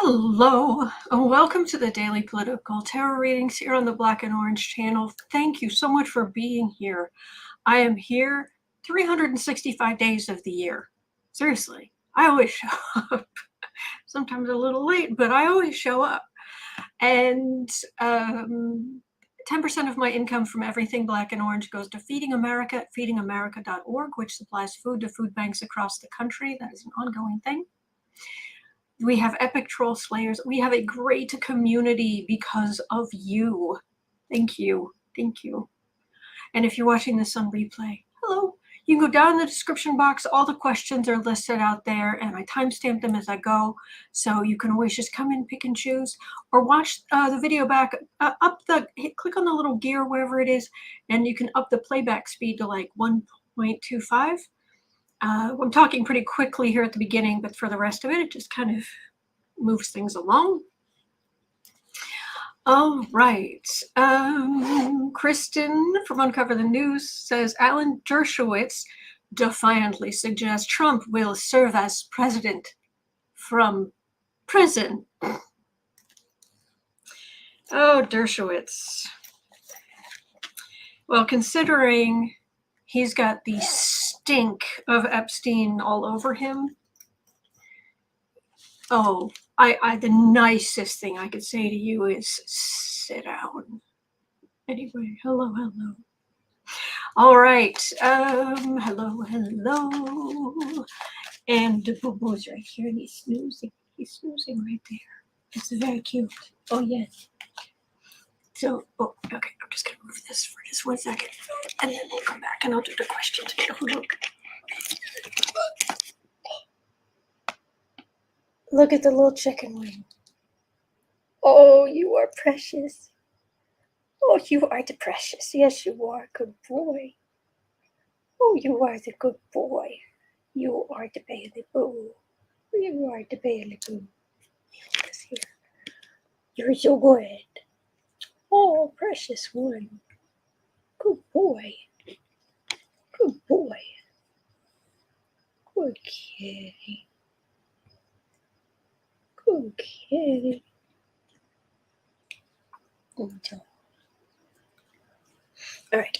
Hello, and welcome to the Daily Political Tarot Readings here on the Black and Orange channel. Thank you so much for being here. I am here 365 days of the year. Seriously, I always show up. Sometimes a little late, but I always show up. And 10% of my income from everything Black and Orange goes to Feeding America at feedingamerica.org, which supplies food to food banks across the country. That is an ongoing thing. We have epic troll slayers. We have a great community because of you. Thank you. Thank you. And if you're watching this on replay, hello. You can go down in the description box. All the questions are listed out there, and I timestamp them as I go. So you can always just come in, pick and choose, or watch the video back. Click on the little gear wherever it is, and you can up the playback speed to like 1.25. I'm talking pretty quickly here at the beginning, but for the rest of it, it just kind of moves things along. All right. Kristen from Uncover the News says, Alan Dershowitz defiantly suggests Trump will serve as president from prison. Oh, Dershowitz. Well, considering he's got the stink of Epstein all over him. Oh, the nicest thing I could say to you is sit down. Anyway, hello. All right. Hello. And the boo-boo's right here, and he's snoozing. He's snoozing right there. It's very cute. Oh, yes. So, okay, I'm just going to move this for just 1 second, and then we'll come back and I'll do the questions. Look at the little chicken wing. Oh, you are precious. Oh, you are the precious. Yes, you are. Good boy. Oh, you are the good boy. You are the Bailey Boo. You are the Bailey Boo. This here. You're so good. Oh, precious one. Good boy. Good boy. Good kitty. Good kitty. Good job. All right.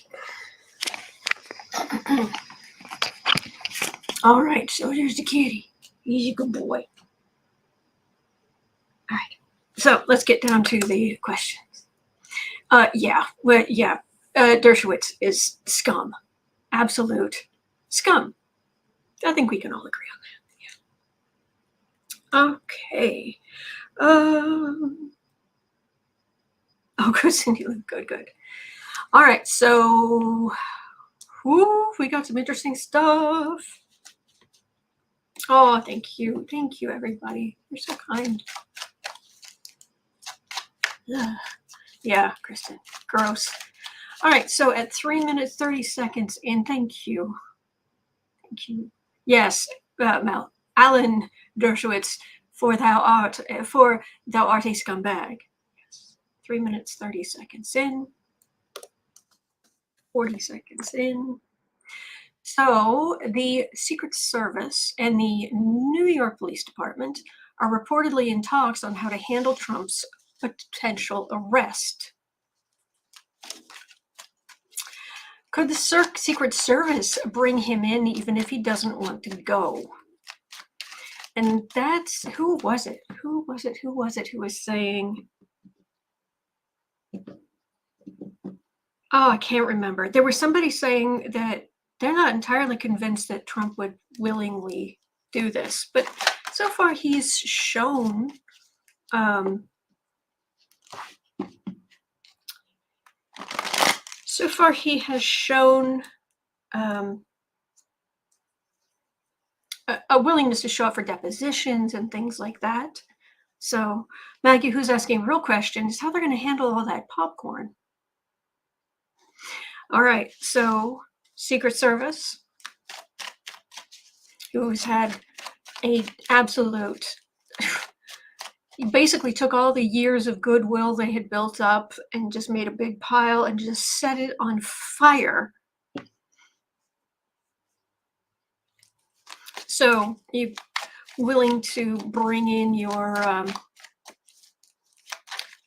All right, so there's the kitty. He's a good boy. All right. So let's get down to the questions. Dershowitz is scum. Absolute scum. I think we can all agree on that. Yeah. Okay. Good, Cindy. Good. All right. So, we got some interesting stuff. Oh, thank you, everybody. You're so kind. Yeah, Kristen. Gross. All right, so at 3 minutes 30 seconds in, thank you. Yes, Mel, Alan Dershowitz, for thou art a scumbag. Yes. 3 minutes 30 seconds in. 40 seconds in. So the Secret Service and the New York Police Department are reportedly in talks on how to handle Trump's potential arrest. Could the Secret Service bring him in even if he doesn't want to go? And that's, who was it who was saying, I can't remember. There was somebody saying that they're not entirely convinced that Trump would willingly do this, but so far he's shown a willingness to show up for depositions and things like that. So Maggie, who's asking a real question, is how they're going to handle all that popcorn. All right, so Secret Service, who's had a absolute, basically took all the years of goodwill they had built up and just made a big pile and just set it on fire. So you willing to bring in your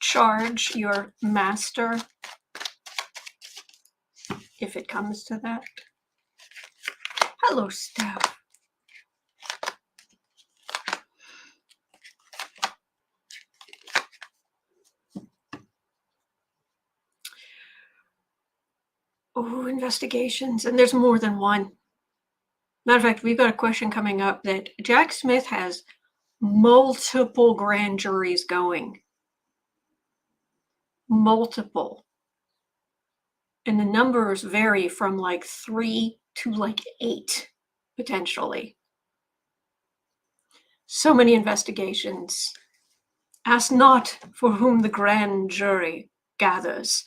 charge your master if it comes to that. Hello, Steph. Oh, investigations. And there's more than one. Matter of fact, we've got a question coming up that Jack Smith has multiple grand juries going. Multiple. And the numbers vary from like 3 to like 8, potentially. So many investigations. Ask not for whom the grand jury gathers,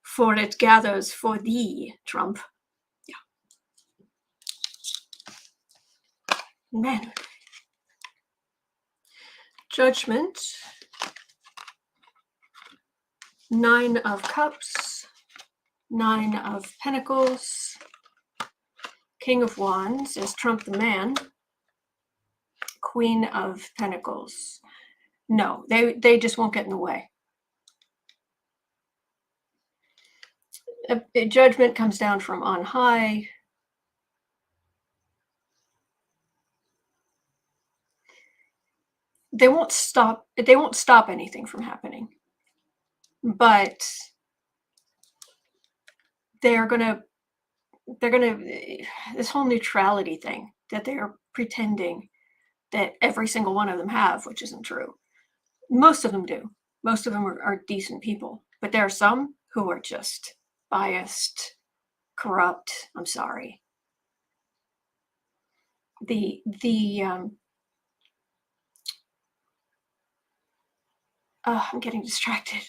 for it gathers for thee, Trump. Yeah. Man. Judgment. 9 of Cups. 9 of Pentacles. King of Wands is Trump the man. Queen of Pentacles. No, they just won't get in the way. A judgment comes down from on high. They won't stop anything from happening. But they're gonna this whole neutrality thing that they're pretending that every single one of them have, which isn't true. Most of them do. Most of them are decent people, but there are some who are just biased, corrupt. I'm sorry. I'm getting distracted.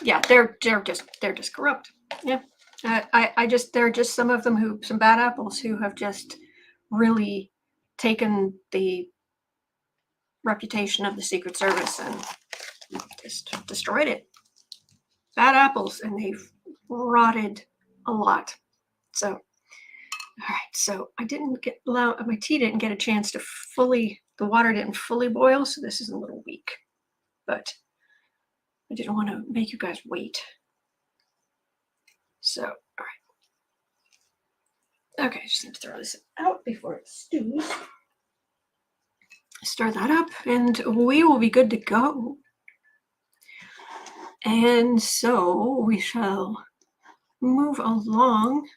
Yeah, they're just corrupt. Yeah. There are just some of them some bad apples who have just really taken the reputation of the Secret Service and just destroyed it. Bad apples, and they've rotted a lot. So, all right. So my tea didn't get a chance to the water didn't fully boil, so this is a little weak, but I didn't want to make you guys wait. So, all right. Okay, I just need to throw this out before it stews. Stir that up, and we will be good to go. And so we shall move along.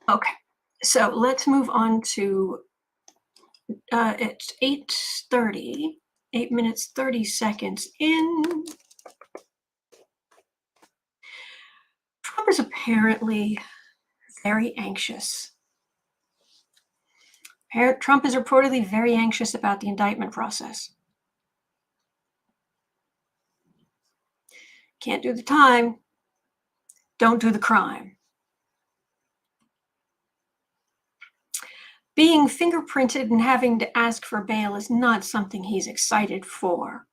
Okay, so let's move on to it's 8:30, 8 minutes 30 seconds in. Trump is apparently very anxious. Trump is reportedly very anxious about the indictment process. Can't do the time, don't do the crime. Being fingerprinted and having to ask for bail is not something he's excited for.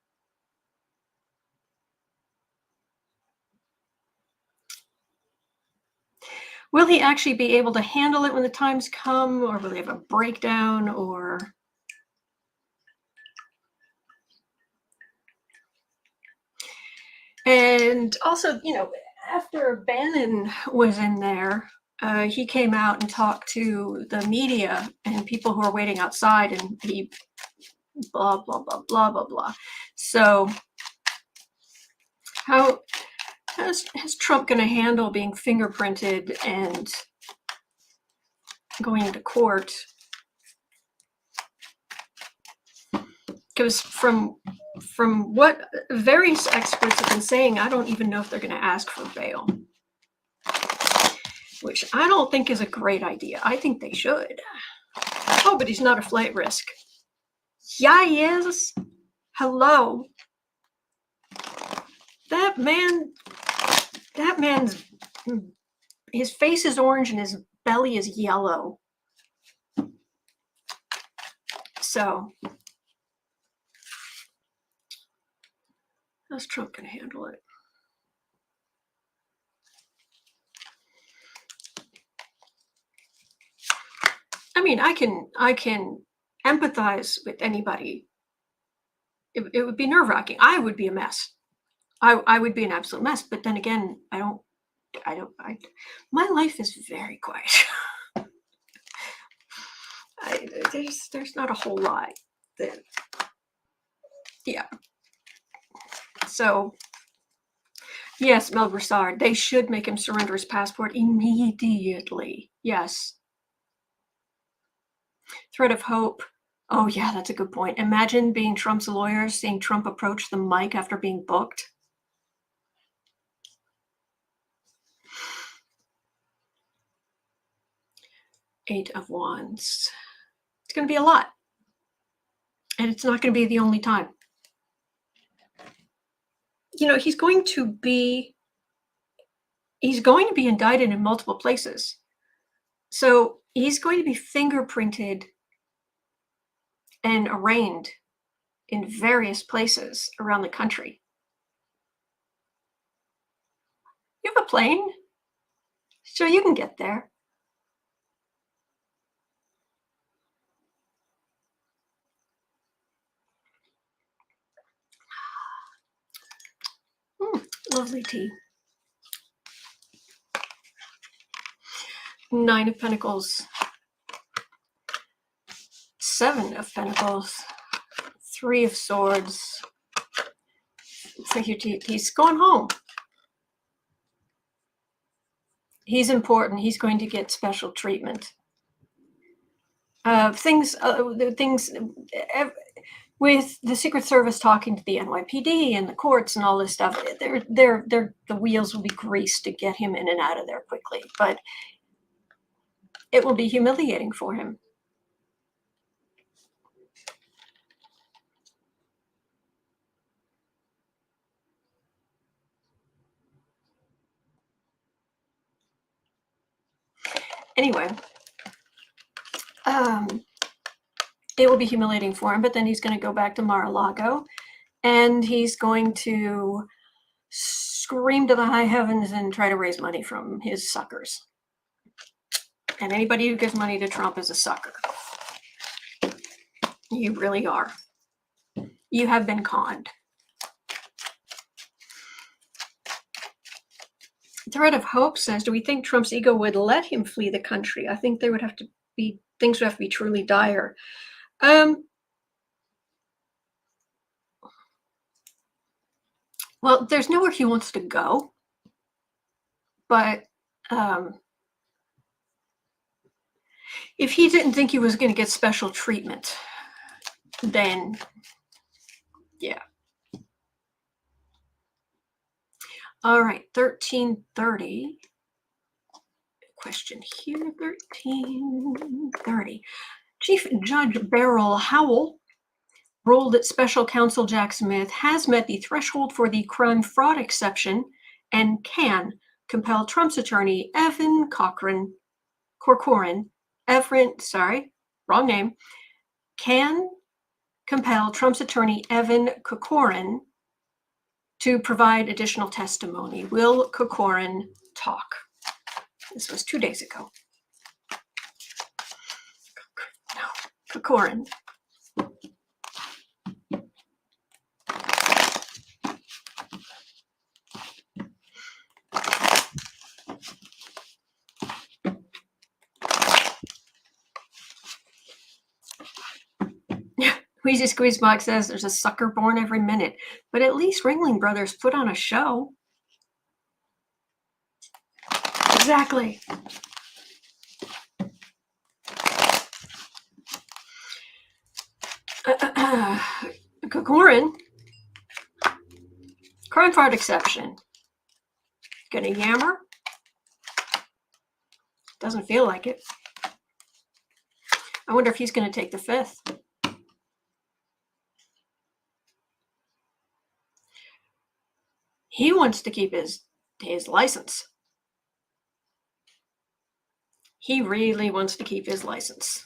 Will he actually be able to handle it when the times come, or will he have a breakdown, or... And also, after Bannon was in there, he came out and talked to the media and people who are waiting outside, and he blah, blah, blah, blah, blah, blah. So how's Trump going to handle being fingerprinted and going into court? Because from what various experts have been saying, I don't even know if they're going to ask for bail, which I don't think is a great idea. I think they should. Oh, but he's not a flight risk. Yeah, he is. Hello. That man's, his face is orange and his belly is yellow. So how's Trump going to handle it? I mean, I can empathize with anybody. It would be nerve-wracking. I would be a mess. I would be an absolute mess. But then again, my life is very quiet. There's not a whole lot that, yeah. So yes, Mel Broussard, they should make him surrender his passport immediately. Yes. Thread of hope. Oh yeah, that's a good point. Imagine being Trump's lawyer, seeing Trump approach the mic after being booked. Eight of Wands. It's going to be a lot. And it's not going to be the only time. You know, he's going to be indicted in multiple places. So he's going to be fingerprinted and arraigned in various places around the country. You have a plane? So you can get there. Lovely tea. Nine of Pentacles. Seven of Pentacles. Three of Swords. It's like he's going home. He's important. He's going to get special treatment. Things with the Secret Service talking to the NYPD and the courts and all this stuff, the wheels will be greased to get him in and out of there quickly. But it will be humiliating for him. Anyway, it will be humiliating for him, but then he's going to go back to Mar-A-Lago and he's going to scream to the high heavens and try to raise money from his suckers. And anybody who gives money to Trump is a sucker. You really are. You have been conned. Thread of Hope says, do we think Trump's ego would let him flee the country? I think things would have to be truly dire. Well, there's nowhere he wants to go, but if he didn't think he was going to get special treatment, then yeah. All right, 1330. Question here, 1330. Chief Judge Beryl Howell ruled that Special Counsel Jack Smith has met the threshold for the crime fraud exception and can compel Trump's attorney Evan Corcoran, can compel Trump's attorney Evan Corcoran to provide additional testimony. Will Cocoran talk? This was 2 days ago. No, Cocoran. Wheezy Squeezebox says there's a sucker born every minute, but at least Ringling Brothers put on a show. Exactly. Cocoran, crime fraud exception. Gonna yammer? Doesn't feel like it. I wonder if he's gonna take the fifth. He wants to keep his license. He really wants to keep his license.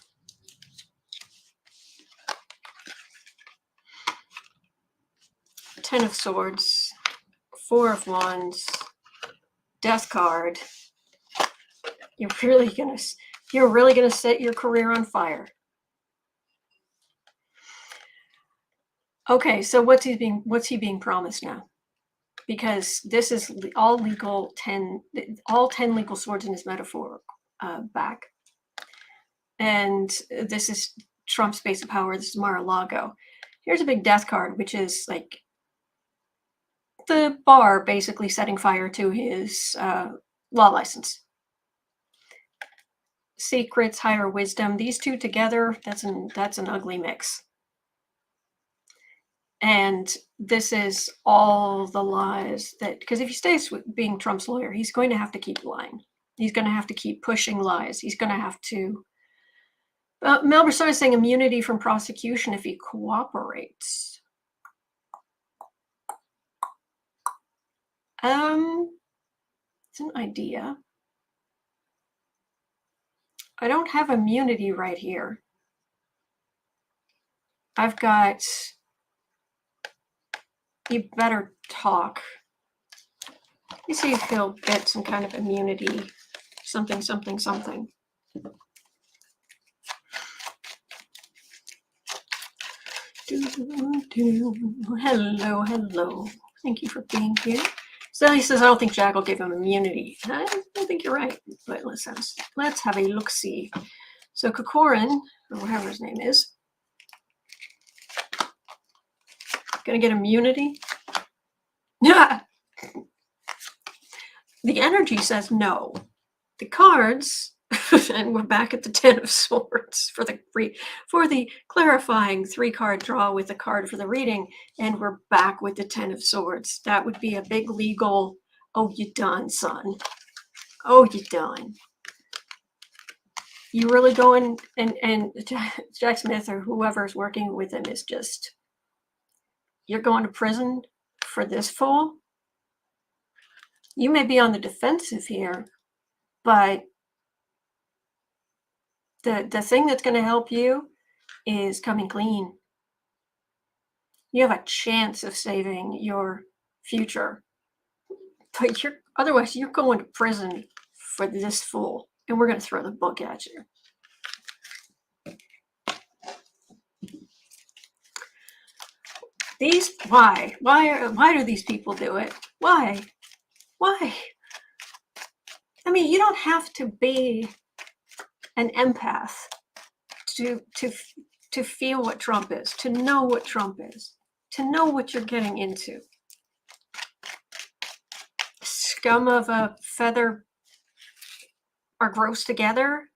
Ten of Swords, Four of Wands, Death card. You're really gonna set your career on fire. Okay, so what's he being promised now? Because this is all 10 legal swords in his metaphor back. And this is Trump's base of power. This is Mar-a-Lago. Here's a big death card, which is like the bar basically setting fire to his law license. Secrets, higher wisdom, these two together, that's an ugly mix. And this is all the lies that, because if he stays being Trump's lawyer, he's going to have to keep lying. He's going to have to keep pushing lies. He's going to have to. Mel Broussard is saying immunity from prosecution if he cooperates. It's an idea. I don't have immunity right here. I've got, you better talk. Let me see if he'll get some kind of immunity, something. Hello. Thank you for being here. Sally says, I don't think Jack will give him immunity. I don't think you're right, but let's have a look-see. So Cocoran, or whatever his name is, gonna get immunity? Yeah. The energy says no. The cards, and we're back at the Ten of Swords for the clarifying 3-card draw with a card for the reading, and we're back with the Ten of Swords. That would be a big legal, oh, you done, son. Oh, you done. You really going, and Jack Smith or whoever's working with him is just, you're going to prison for this fool? You may be on the defensive here, but the thing that's going to help you is coming clean. You have a chance of saving your future, but otherwise you're going to prison for this fool, and we're going to throw the book at you. Why do these people do it? Why? I mean, you don't have to be an empath to feel what Trump is, to know what Trump is, to know what you're getting into. Scum of a feather are gross together.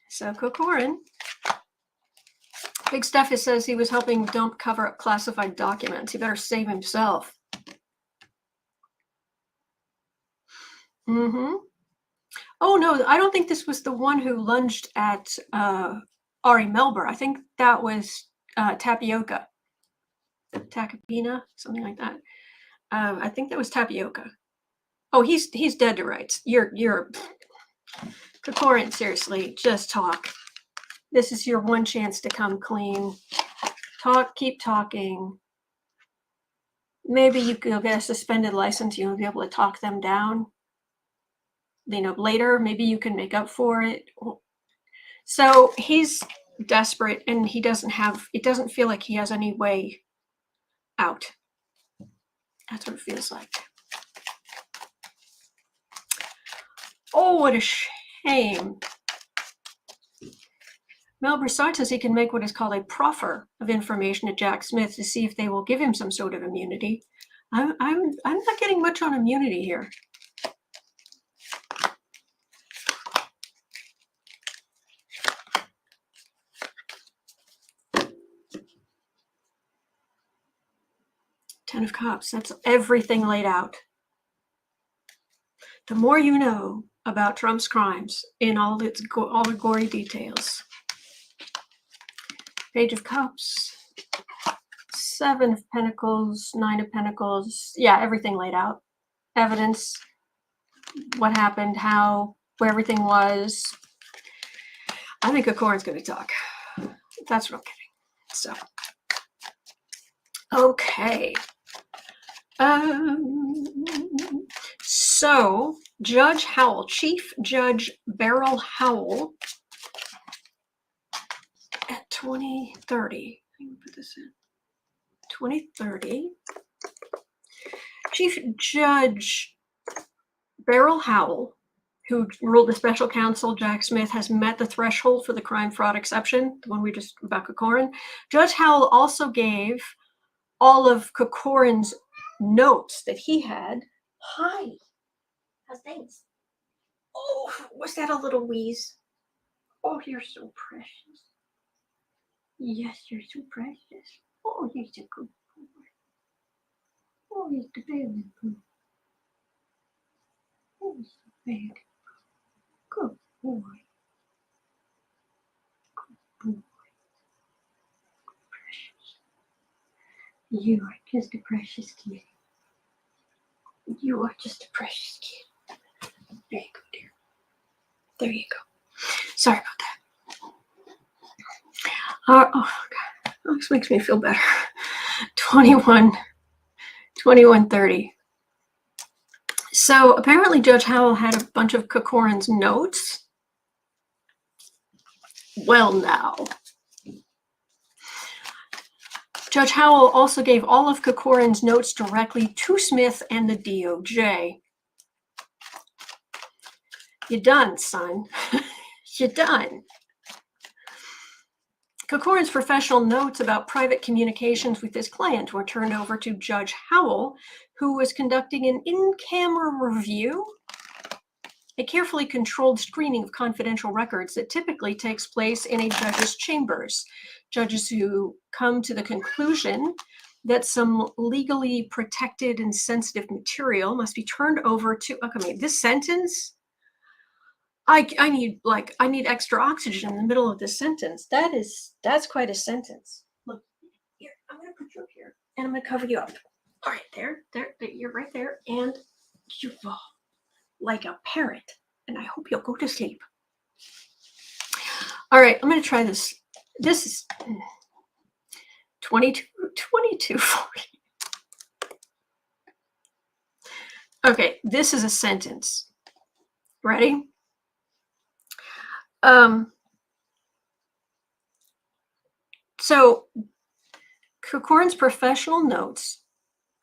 So Cocoran. Big Stuff says he was helping Dump cover up classified documents. He better save himself. Oh, no, I don't think this was the one who lunged at Ari Melber. I think that was Tapioca. Tacopina, something like that. I think that was Tapioca. Oh, he's dead to rights. You're Cocoran, seriously, just talk. This is your one chance to come clean. Keep talking. Maybe you'll get a suspended license. You'll be able to talk them down. Later, maybe you can make up for it. So he's desperate, and it doesn't feel like he has any way out. That's what it feels like. Oh, what a shame. Mel Broussard says he can make what is called a proffer of information to Jack Smith to see if they will give him some sort of immunity. I'm not getting much on immunity here. Ten of Cups, that's everything laid out. The more you know about Trump's crimes in all the gory details. Page of Cups, Seven of Pentacles, Nine of Pentacles. Yeah, everything laid out. Evidence, what happened, where everything was. I think Cocoran's going to talk. That's what I'm kidding. So, Okay. So Judge Howell, Chief Judge Beryl Howell, at 2030. Let me put this in. 2030. Chief Judge Beryl Howell, who ruled the Special Counsel Jack Smith, has met the threshold for the crime fraud exception, the one we just about Cocoran. Judge Howell also gave all of Cocoran's notes that he had. Hi, how's things? Oh, was that a little wheeze? Oh, you're so precious. Yes, you're so precious. Oh, you're so good. Oh, you're the baby. Oh, you're so big. Good boy. Good boy. Precious. You are just a precious kid. You are just a precious kid. There you go, dear. There you go. Sorry about that. Oh, God. This makes me feel better. 2130. So apparently Judge Howell had a bunch of Cocoran's notes. Well, now. Judge Howell also gave all of Cocoran's notes directly to Smith and the DOJ. You're done, son. You're done. Cocoran's professional notes about private communications with his client were turned over to Judge Howell, who was conducting an in-camera review, a carefully controlled screening of confidential records that typically takes place in a judge's chambers. Judges who come to the conclusion that some legally protected and sensitive material must be turned over to, okay, this sentence, I need extra oxygen in the middle of this sentence. That's quite a sentence. Look, here, I'm gonna put you up here and I'm gonna cover you up. All right, there, you're right there, and you fall like a parrot, and I hope you'll go to sleep. All right, I'm gonna try this. This is 2240. Okay, this is a sentence. Ready? So Cocoran's professional notes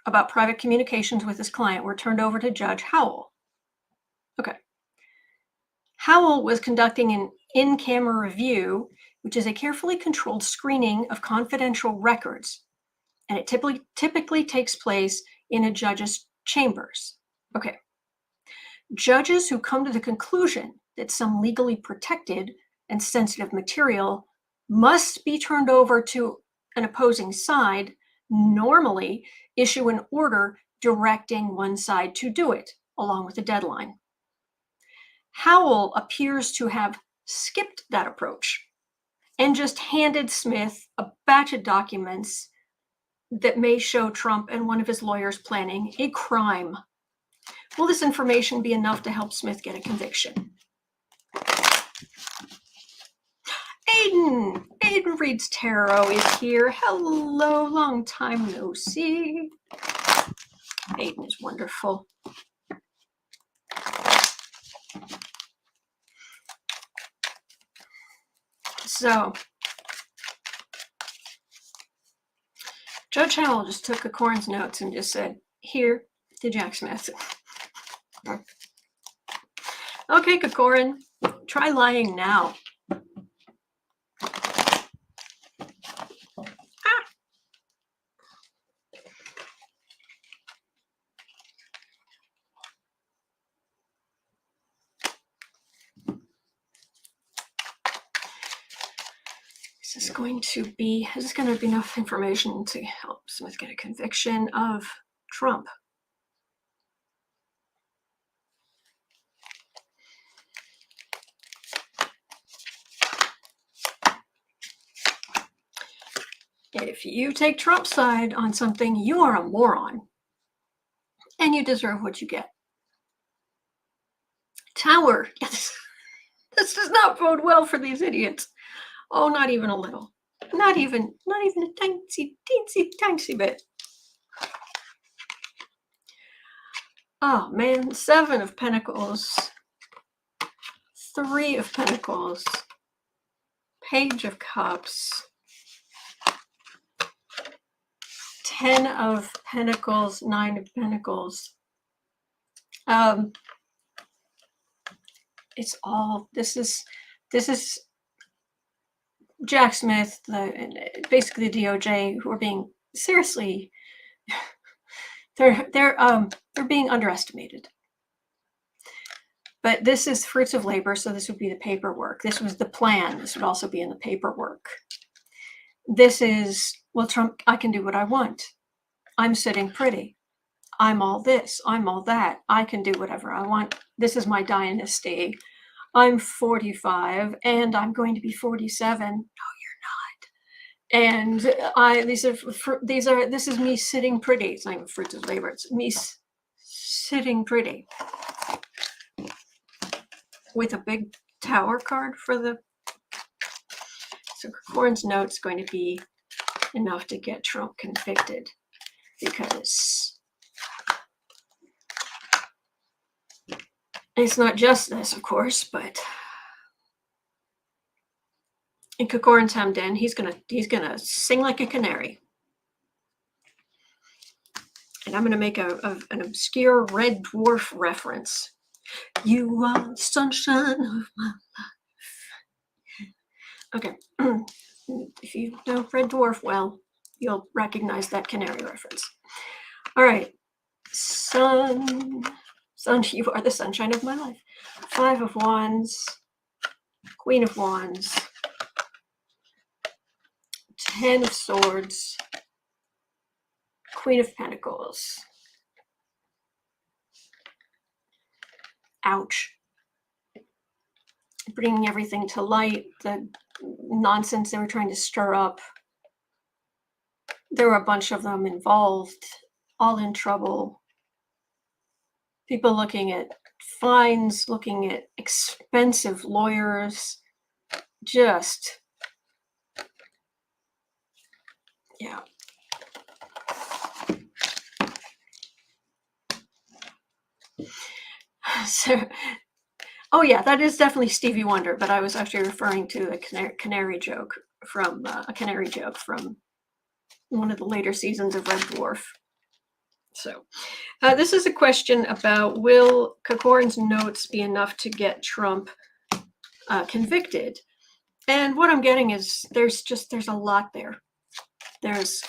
about private communications with his client were turned over to Judge Howell. Okay. Howell was conducting an in-camera review, which is a carefully controlled screening of confidential records, and it typically takes place in a judge's chambers. Okay. Judges who come to the conclusion that some legally protected and sensitive material must be turned over to an opposing side normally issue an order directing one side to do it, along with a deadline. Howell appears to have skipped that approach and just handed Smith a batch of documents that may show Trump and one of his lawyers planning a crime. Will this information be enough to help Smith get a conviction? Aiden Reads Tarot is here. Hello, long time no see. Aiden is wonderful. So, Judge Howell just took Cocoran's notes and just said, here to Jack Smith. Okay, Cocoran, try lying now. Is this going to be enough information to help Smith get a conviction of Trump? If you take Trump's side on something, you are a moron, and you deserve what you get. Tower. Yes. This does not bode well for these idiots. Oh, not even a little. Not even a teensy bit. Oh man, 7 of Pentacles, 3 of Pentacles, Page of Cups, 10 of Pentacles, 9 of Pentacles. It's all, this is Jack Smith, basically the DOJ, who are being seriously, they're being underestimated. But this is fruits of labor, so this would be the paperwork. This was the plan. This would also be in the paperwork. This is, well, Trump, I can do what I want. I'm sitting pretty. I'm all this. I'm all that. I can do whatever I want. This is my dynasty. I'm 45 and I'm going to be 47. No, you're not. And this is me sitting pretty. It's not even fruits of labor. It's me sitting pretty. With a big tower card for the, so Cocoran's note's going to be enough to get Trump convicted, because it's not just this, of course, but in Cocoran's hemmed in, he's gonna sing like a canary. And I'm gonna make an obscure Red Dwarf reference. You are the sunshine of my life. Okay. If you know Red Dwarf well, you'll recognize that canary reference. All right. Sun, you are the sunshine of my life. 5 of Wands, Queen of Wands, 10 of Swords, Queen of Pentacles. Ouch. Bringing everything to light, the nonsense they were trying to stir up. There were a bunch of them involved, all in trouble. People looking at fines, looking at expensive lawyers. Just, yeah. So, oh yeah, that is definitely Stevie Wonder, but I was actually referring to a canary joke from one of the later seasons of Red Dwarf. So this is a question about, will Cocoran's notes be enough to get Trump convicted? And what I'm getting is there's a lot there. There's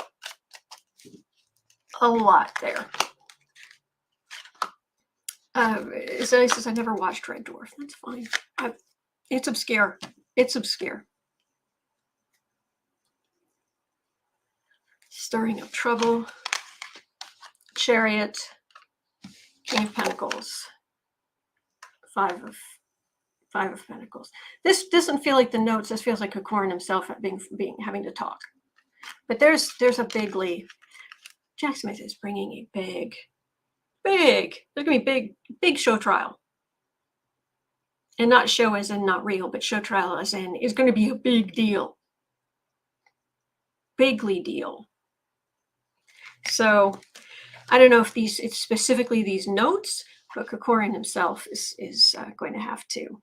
a lot there. Zoe says, I never watched Red Dwarf. That's fine. It's obscure. It's obscure. Stirring up trouble. Chariot. King of Pentacles. 5 of Pentacles. This doesn't feel like the notes. This feels like Cocoran himself having to talk. But there's a big lead. Jack Smith is bringing a big, there's gonna be big show trial. And not show as in not real, but show trial as in is going to be a big deal. Bigly deal. So I don't know if it's specifically these notes, but Cocoran himself is going to have to.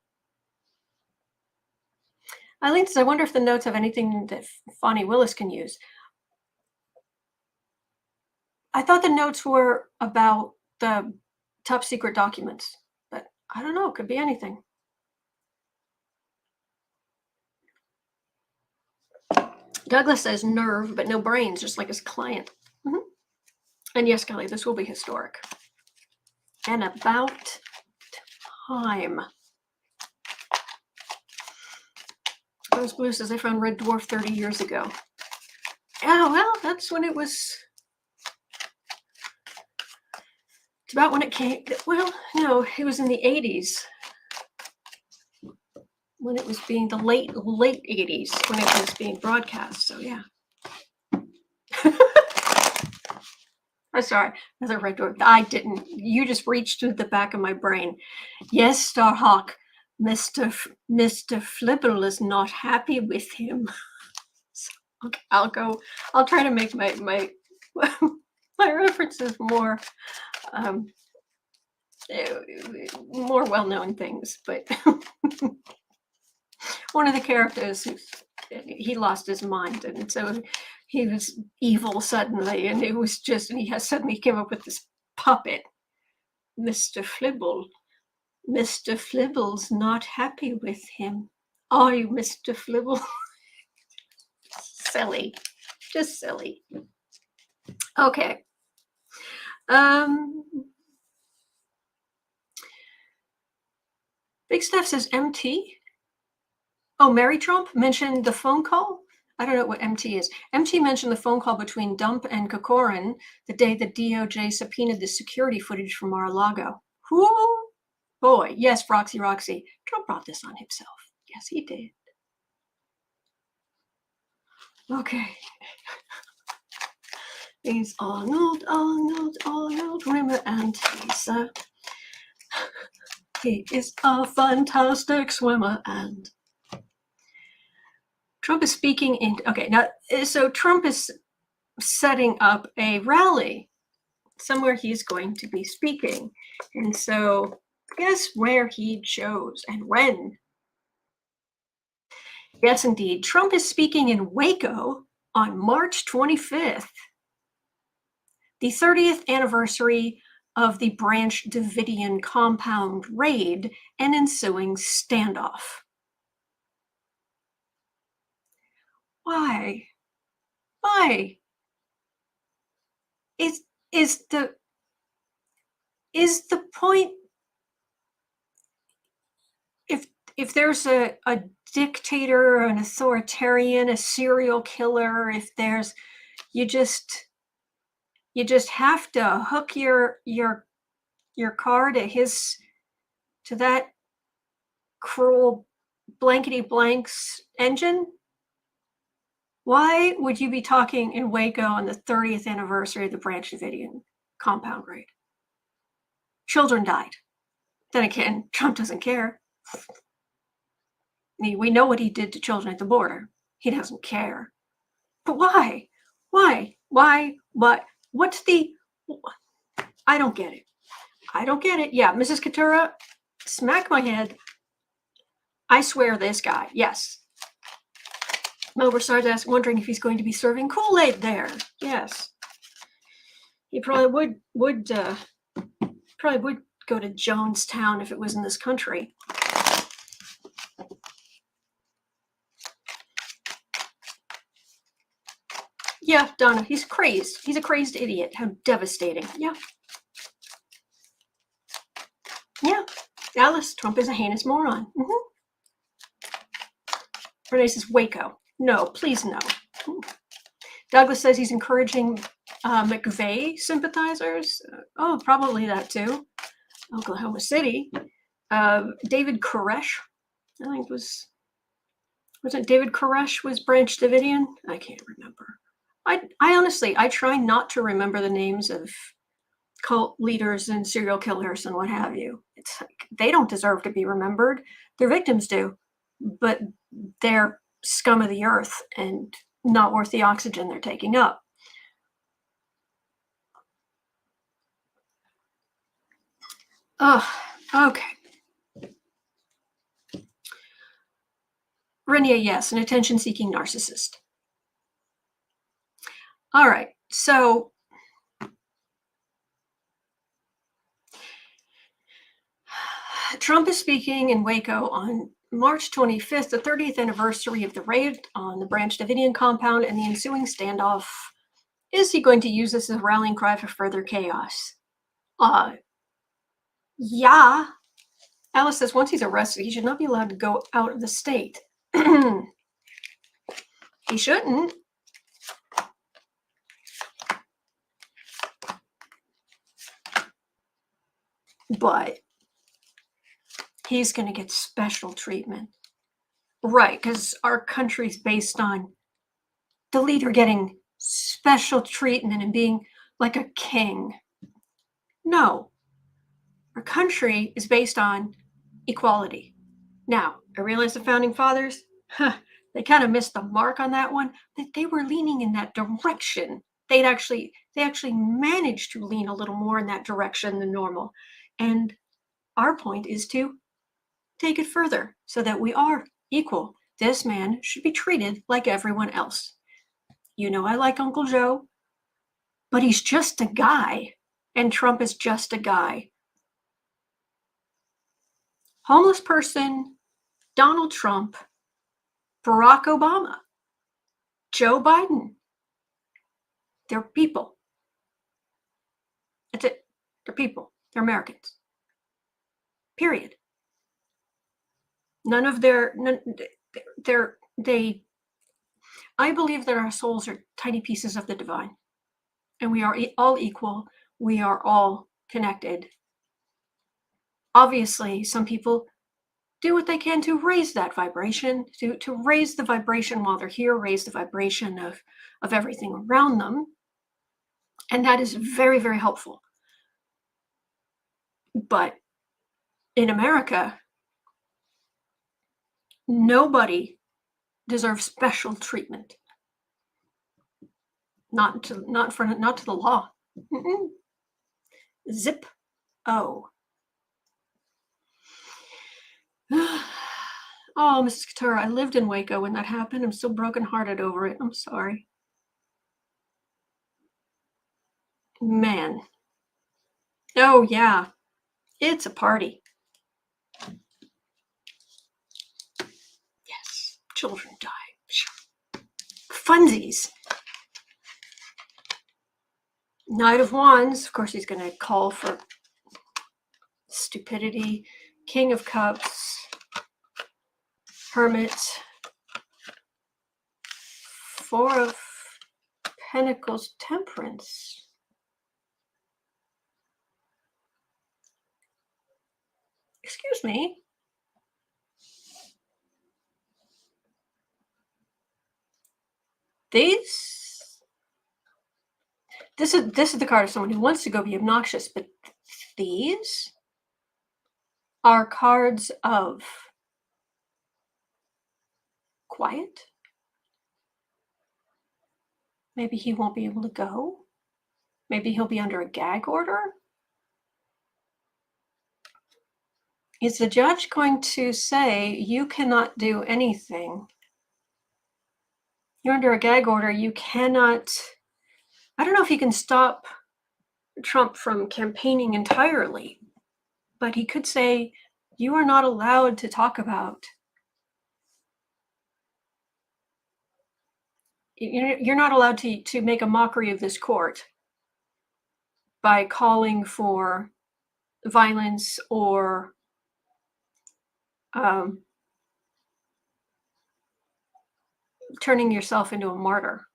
Eileen says, I wonder if the notes have anything that Fonnie Willis can use. I thought the notes were about the top secret documents, but I don't know. It could be anything. Douglas says nerve, but no brains, just like his client. Mm-hmm. And yes, Kelly, this will be historic. And about time. Rose Blue says, I found Red Dwarf 30 years ago. Oh, well, that's when it was. It's about when it came. Well, no, it was in the 80s. When it was being the late 80s, when it was being broadcast. So, yeah. I'm sorry. That's a Red Dwarf. I didn't. You just reached through the back of my brain. Yes, Starhawk. Mr. Flibble is not happy with him. Okay, I'll try to make my my references more more well-known things, but one of the characters, he lost his mind, and so he was evil suddenly, and it was just, and suddenly came up with this puppet, Mr. Flibble. Mr. Flibble's not happy with him. Are you, Mr. Flibble? Silly, just silly. Okay. Big Steph says MT. Oh, Mary Trump mentioned the phone call. I don't know what MT is. MT mentioned the phone call between Dump and Cocoran the day the DOJ subpoenaed the security footage from Mar-A-Lago. Whoo, boy, yes, Roxy. Trump brought this on himself. Yes, he did. Okay. He's Arnold Rimmer, and he is a fantastic swimmer, and Trump is speaking in, okay, now, so Trump is setting up a rally somewhere he's going to be speaking. And so guess where he chose and when? Yes, indeed. Trump is speaking in Waco on March 25th, the 30th anniversary of the Branch Davidian compound raid and ensuing standoff. Why? Is the point, if there's a dictator, an authoritarian, a serial killer, if there's, you just have to hook your car to that cruel blankety blank's engine? Why would you be talking in Waco on the 30th anniversary of the Branch Davidian compound raid? Children died. Then again, Trump doesn't care. I mean, we know what he did to children at the border. He doesn't care. But why? What? What's the... I don't get it. Yeah, Mrs. Katura, smack my head. I swear this guy, yes. Melber Stardust wondering if he's going to be serving Kool-Aid there. Yes. He probably would go to Jonestown if it was in this country. Yeah, Donna, he's crazed. He's a crazed idiot. How devastating. Yeah. Yeah. Alice, Trump is a heinous moron. Mm-hmm. Renee says Waco. No, please no. Douglas says he's encouraging McVeigh sympathizers. Oh, probably that too. Oklahoma City. David Koresh, I think was it David Koresh was Branch Davidian? I can't remember. I honestly, I try not to remember the names of cult leaders and serial killers and what have you. It's like, they don't deserve to be remembered. Their victims do, but they're scum of the earth and not worth the oxygen they're taking up. Oh, okay. Renia, yes, an attention-seeking narcissist. All right, so Trump is speaking in Waco on March 25th, the 30th anniversary of the raid on the Branch Davidian compound and the ensuing standoff. Is he going to use this as a rallying cry for further chaos? Yeah. Alice says once he's arrested, he should not be allowed to go out of the state. He shouldn't. But he's going to get special treatment. Right, because our country's based on the leader getting special treatment and being like a king. No, our country is based on equality. Now, I realize the founding fathers, They kind of missed the mark on that one, but they were leaning in that direction. They actually managed to lean a little more in that direction than normal. And our point is to take it further so that we are equal. This man should be treated like everyone else. You know, I like Uncle Joe, but he's just a guy, and Trump is just a guy. Homeless person, Donald Trump, Barack Obama, Joe Biden. They're people. That's it. They're people. They're Americans. Period. I believe that our souls are tiny pieces of the divine, and we are all equal. We are all connected. Obviously, some people do what they can to raise that vibration, to raise the vibration while they're here, raise the vibration of everything around them. And that is very, very helpful. But in America, nobody deserves special treatment. Not to the law. Mm-mm. Zip. Oh. Oh, Mrs. Couture, I lived in Waco when that happened. I'm still brokenhearted over it. I'm sorry. Man. Oh, yeah. It's a party. Yes. Children die. Sure. Funsies. Knight of Wands. Of course, he's going to call for stupidity. King of Cups. Hermit. Four of Pentacles. Temperance. Excuse me. This is the card of someone who wants to go be obnoxious, but these are cards of quiet. Maybe he won't be able to go. Maybe he'll be under a gag order. Is the judge going to say, you cannot do anything? You're under a gag order. You cannot. I don't know if he can stop Trump from campaigning entirely, but he could say, you are not allowed to talk about. You're not allowed to make a mockery of this court by calling for violence or turning yourself into a martyr.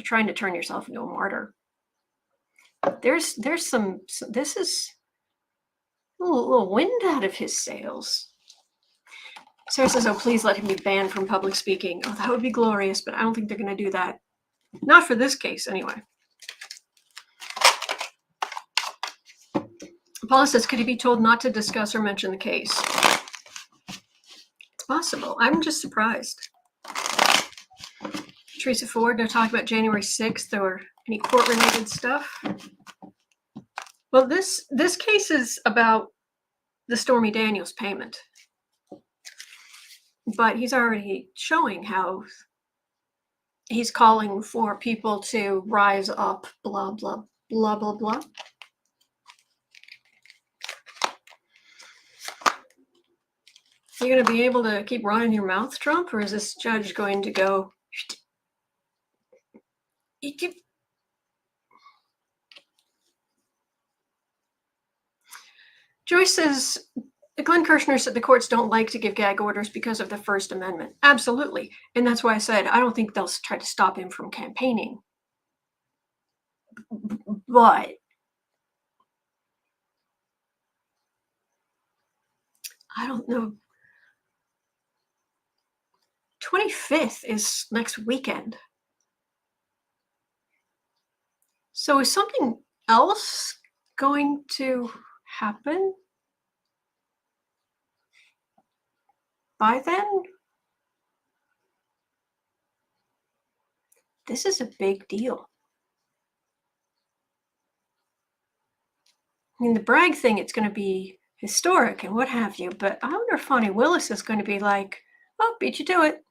Trying to turn yourself into a martyr. There's some. This is a little wind out of his sails. Sarah says, "Oh, please let him be banned from public speaking." Oh, that would be glorious, but I don't think they're going to do that. Not for this case, anyway. Paula says, "Could he be told not to discuss or mention the case?" It's possible. I'm just surprised. Teresa Ford, no talk about January 6th or any court-related stuff. Well, this case is about the Stormy Daniels payment. But he's already showing how he's calling for people to rise up, blah, blah, blah, blah, blah. Are you going to be able to keep running your mouth, Trump, or is this judge going to go... Joyce says, Glenn Kushner said the courts don't like to give gag orders because of the First Amendment. Absolutely. And that's why I said I don't think they'll try to stop him from campaigning. But I don't know. 25th is next weekend. So is something else going to happen by then? This is a big deal. I mean, the Bragg thing, it's going to be historic and what have you, but I wonder if Fonnie Willis is going to be like, oh, beat you to it.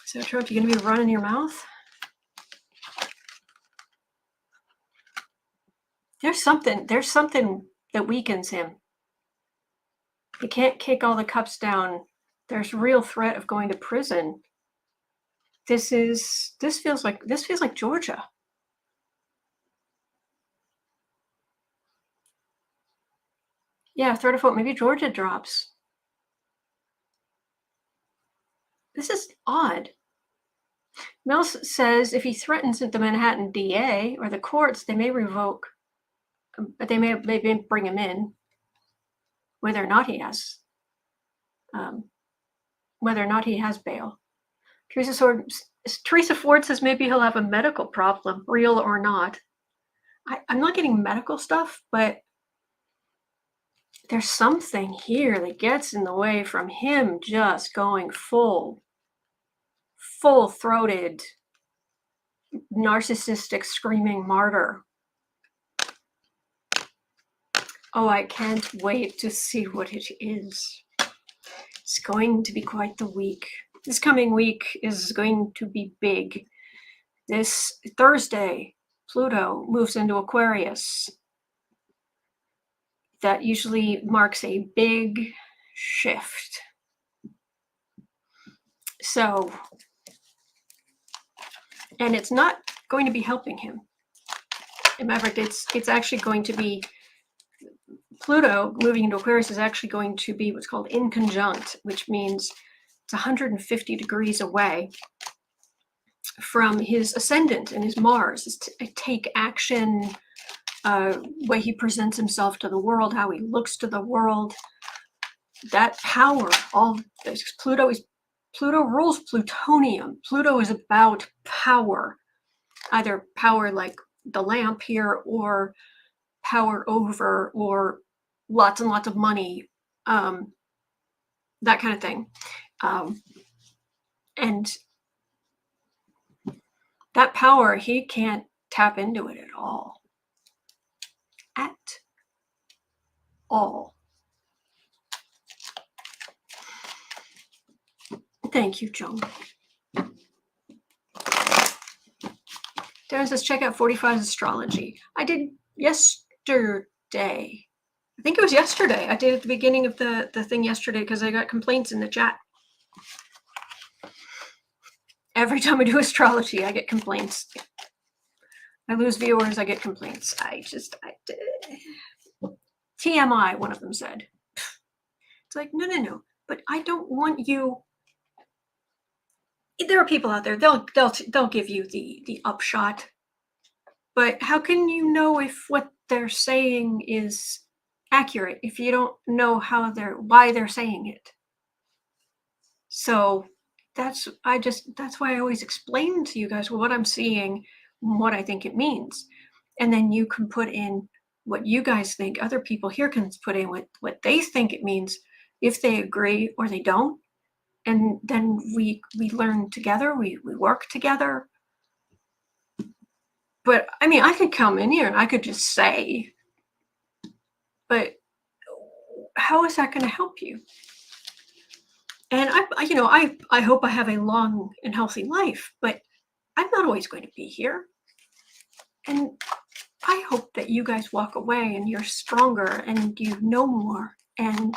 So, Trump, you going to be running your mouth? There's something that weakens him. He can't kick all the cups down. There's real threat of going to prison. This feels like Georgia. Yeah, threat of what? Maybe Georgia drops. This is odd. Mills says if he threatens the Manhattan DA or the courts, they may revoke, but they may bring him in, whether or not he has bail. Teresa Ford says maybe he'll have a medical problem, real or not. I'm not getting medical stuff, but there's something here that gets in the way from him just going full-throated, narcissistic, screaming martyr. Oh, I can't wait to see what it is. It's going to be quite the week. This coming week is going to be big. This Thursday, Pluto moves into Aquarius. That usually marks a big shift. So, and it's not going to be helping him. As a matter of fact, it's actually going to be, Pluto moving into Aquarius is actually going to be what's called inconjunct, which means it's 150 degrees away from his ascendant and his Mars. It's to take action, way he presents himself to the world, how he looks to the world, that power. Pluto rules plutonium. Pluto is about power, either power like the lamp here, or power over, or lots and lots of money, that kind of thing. And that power, he can't tap into it at all. At all. Thank you, Joan. Darren says, check out 45's astrology. I did yesterday. I think it was yesterday. I did at the beginning of the thing yesterday because I got complaints in the chat. Every time I do astrology, I get complaints. I lose viewers, I get complaints. TMI, one of them said. It's like, no. But I don't want you. There are people out there, they'll give you the upshot. But how can you know if what they're saying is accurate if you don't know why they're saying it? So that's why I always explain to you guys what I'm seeing, what I think it means. And then you can put in what you guys think. Other people here can put in what they think it means, if they agree or they don't. And then we learn together, we work together. But I mean, I could come in here and I could just say, but how is that going to help you? And I hope I have a long and healthy life, but I'm not always going to be here. And I hope that you guys walk away and you're stronger and you know more. And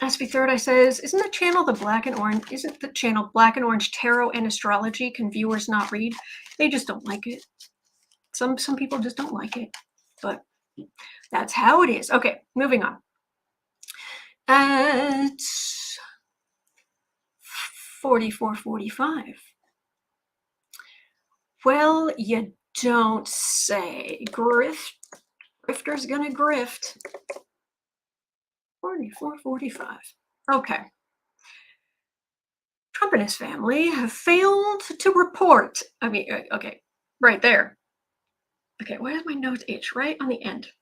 Aspie Third Eye says, isn't the channel Black and Orange Tarot and Astrology? Can viewers not read? They just don't like it. Some people just don't like it. But that's how it is. Okay, moving on. At 44:45. Well, you don't say. Grifter's gonna grift. 44:45. Okay. Trump and his family have failed to report. Okay, right there. Okay, why does my nose itch? Right on the end.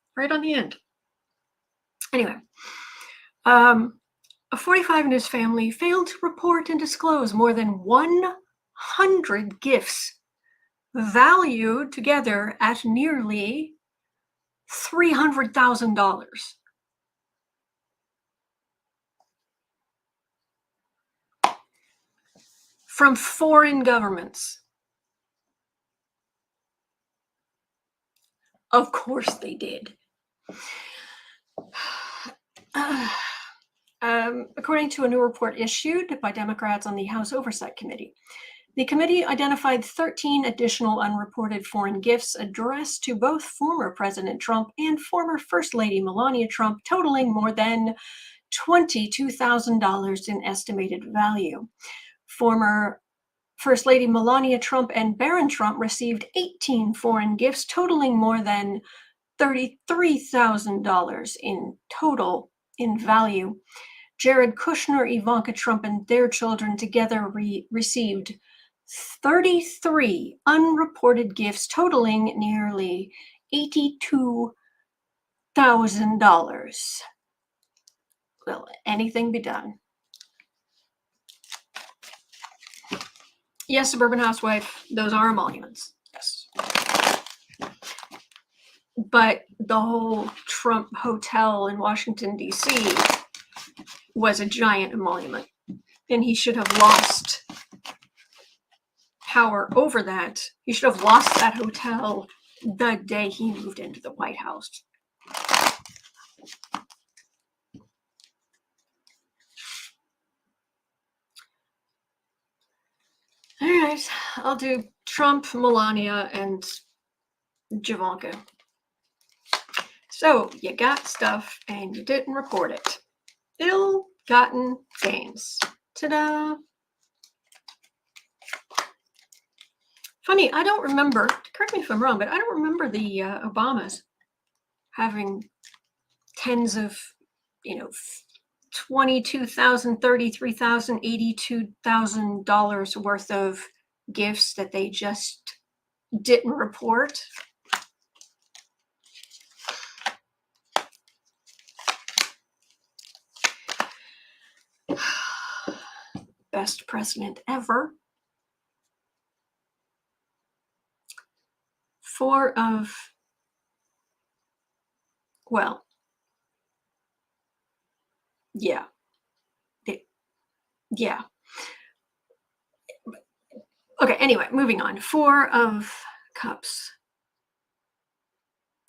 Anyway, 45 and his family failed to report and disclose more than 100 gifts valued together at nearly $300,000. From foreign governments. Of course they did. According to a new report issued by Democrats on the House Oversight Committee, the committee identified 13 additional unreported foreign gifts addressed to both former President Trump and former First Lady Melania Trump, totaling more than $22,000 in estimated value. Former First Lady Melania Trump and Barron Trump received 18 foreign gifts, totaling more than $33,000 in total in value. Jared Kushner, Ivanka Trump, and their children together received 33 unreported gifts, totaling nearly $82,000. Will anything be done? Yes, suburban housewife, those are emoluments. Yes. But the whole Trump hotel in Washington, D.C. was a giant emolument, and he should have lost power over that. He should have lost that hotel the day he moved into the White House. All right, I'll do Trump, Melania, and Ivanka. So you got stuff and you didn't report it. Ill-gotten gains. Ta-da! Funny, I don't remember, correct me if I'm wrong, but I don't remember the Obamas having tens of, $22,000, $33,000, $82,000 worth of gifts that they just didn't report. Best president ever. Yeah. Okay, anyway, moving on. 4 of Cups.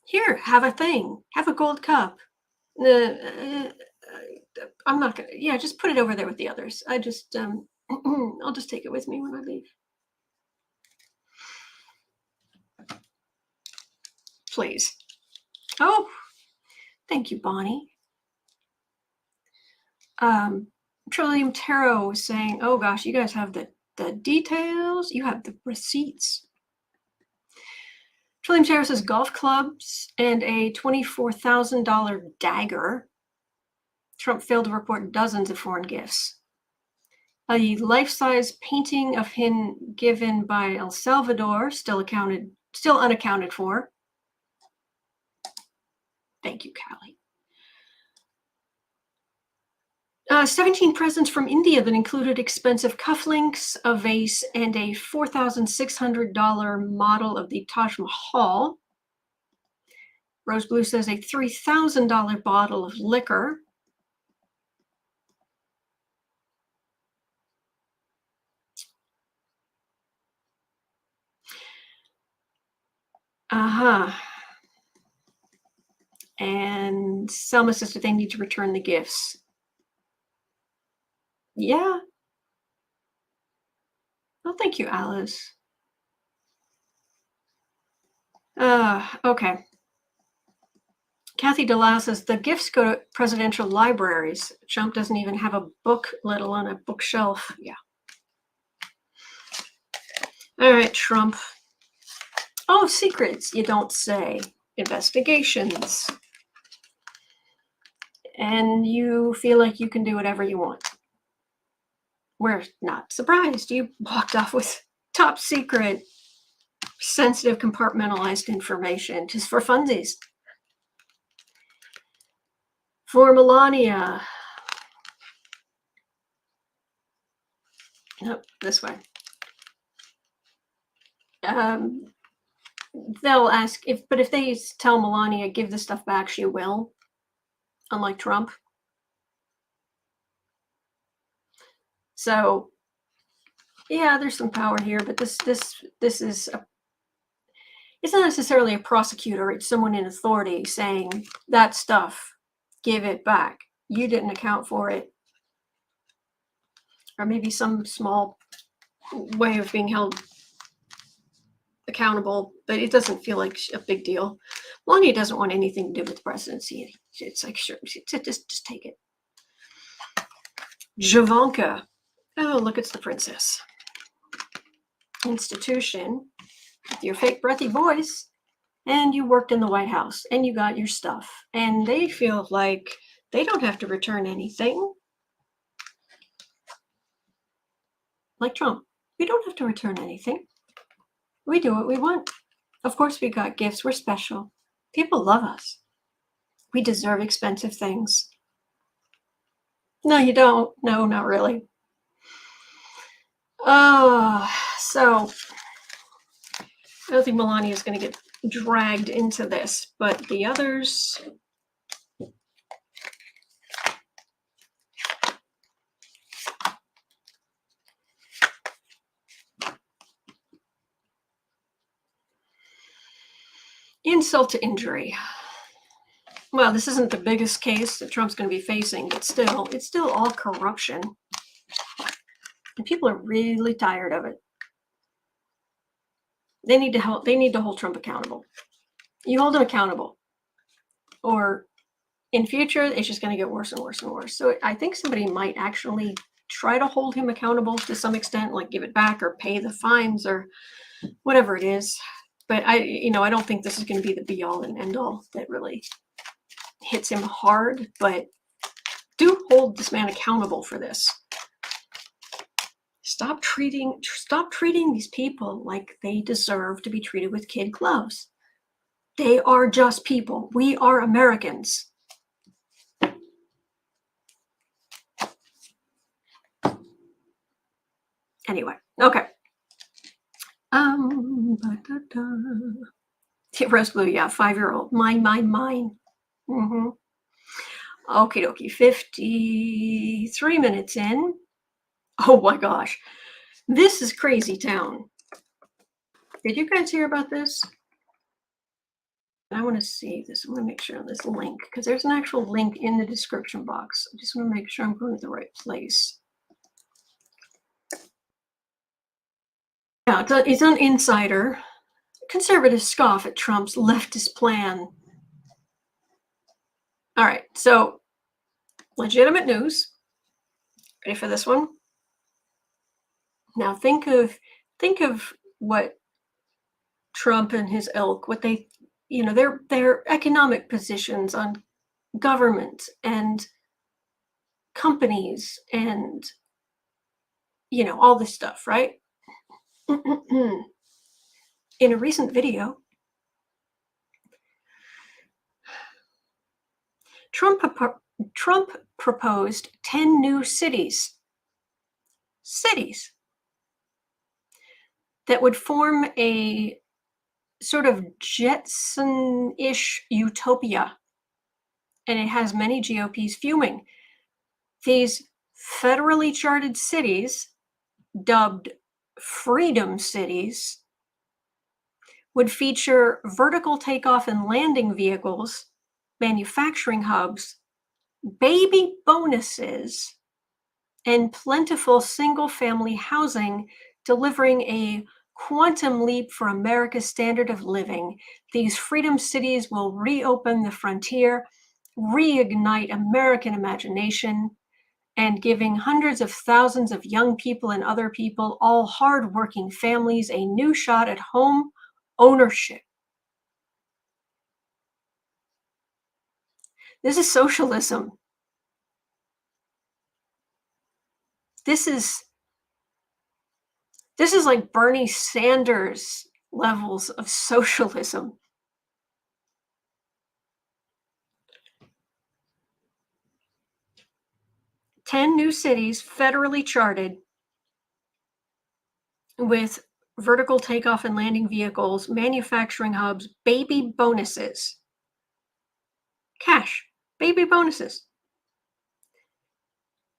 Here, have a thing. Have a gold cup. I'm not gonna, just put it over there with the others. I'll just take it with me when I leave. Please. Oh, thank you, Bonnie. Trillium Tarot was saying, oh gosh, you guys have the details. You have the receipts. Trillium Tarot says golf clubs and a $24,000 dagger. Trump failed to report dozens of foreign gifts. A life-size painting of him given by El Salvador, still unaccounted for. Thank you, Callie. 17 presents from India that included expensive cufflinks, a vase, and a $4,600 model of the Taj Mahal. Rose Blue says a $3,000 bottle of liquor. And Selma says that they need to return the gifts. Yeah. Well, thank you, Alice. Okay. Kathy DeLau says the gifts go to presidential libraries. Trump doesn't even have a book, let alone a bookshelf. Yeah. All right, Trump. Oh, secrets, you don't say. Investigations. And you feel like you can do whatever you want. We're not surprised. You walked off with top secret, sensitive, compartmentalized information just for funsies. For Melania. Nope, this way. They'll ask but if they tell Melania give the stuff back, she will, unlike Trump. So yeah, there's some power here, but this is it's not necessarily a prosecutor. It's someone in authority saying that stuff, give it back. You didn't account for it, or maybe some small way of being held accountable, but it doesn't feel like a big deal. Melania doesn't want anything to do with the presidency. It's like, sure, just take it. Ivanka. Oh, look, it's the princess. Institution with your fake breathy voice, and you worked in the White House, and you got your stuff, and they feel like they don't have to return anything. Like Trump, we don't have to return anything. We do what we want. Of course, we got gifts. We're special. People love us. We deserve expensive things. No, you don't. No, not really. So I don't think Melania is going to get dragged into this, but the others. Insult to injury. Well, this isn't the biggest case that Trump's going to be facing, but still, it's still all corruption. And people are really tired of it. They need to hold Trump accountable. You hold him accountable, or in future, it's just going to get worse and worse and worse. So I think somebody might actually try to hold him accountable to some extent, like give it back or pay the fines or whatever it is. But I don't think this is going to be the be all and end all that really hits him hard. But do hold this man accountable for this. Stop treating these people like they deserve to be treated with kid gloves. They are just people. We are Americans. Anyway, okay. Rose Blue, yeah, 5-year-old. Mine. Mm-hmm. Okie dokie, 53 minutes in. Oh my gosh. This is crazy town. Did you guys hear about this? I want to see this. I want to make sure on this link, because there's an actual link in the description box. I just want to make sure I'm going to the right place. Yeah, it's on Insider. Conservatives scoff at Trump's leftist plan. All right, so legitimate news. Ready for this one? Now think of what Trump and his ilk, what they, their economic positions on government and companies and, all this stuff, right? In a recent video, Trump proposed 10 new cities that would form a sort of Jetson-ish utopia. And it has many GOPs fuming. These federally chartered cities, dubbed freedom cities, would feature vertical takeoff and landing vehicles, manufacturing hubs, baby bonuses, and plentiful single-family housing, delivering a quantum leap for America's standard of living. These freedom cities will reopen the frontier, reignite American imagination, and giving hundreds of thousands of young people and other people, all hard-working families, a new shot at home ownership. This is socialism. This is like Bernie Sanders levels of socialism. 10 new cities federally charted with vertical takeoff and landing vehicles, manufacturing hubs, baby bonuses. Cash, baby bonuses.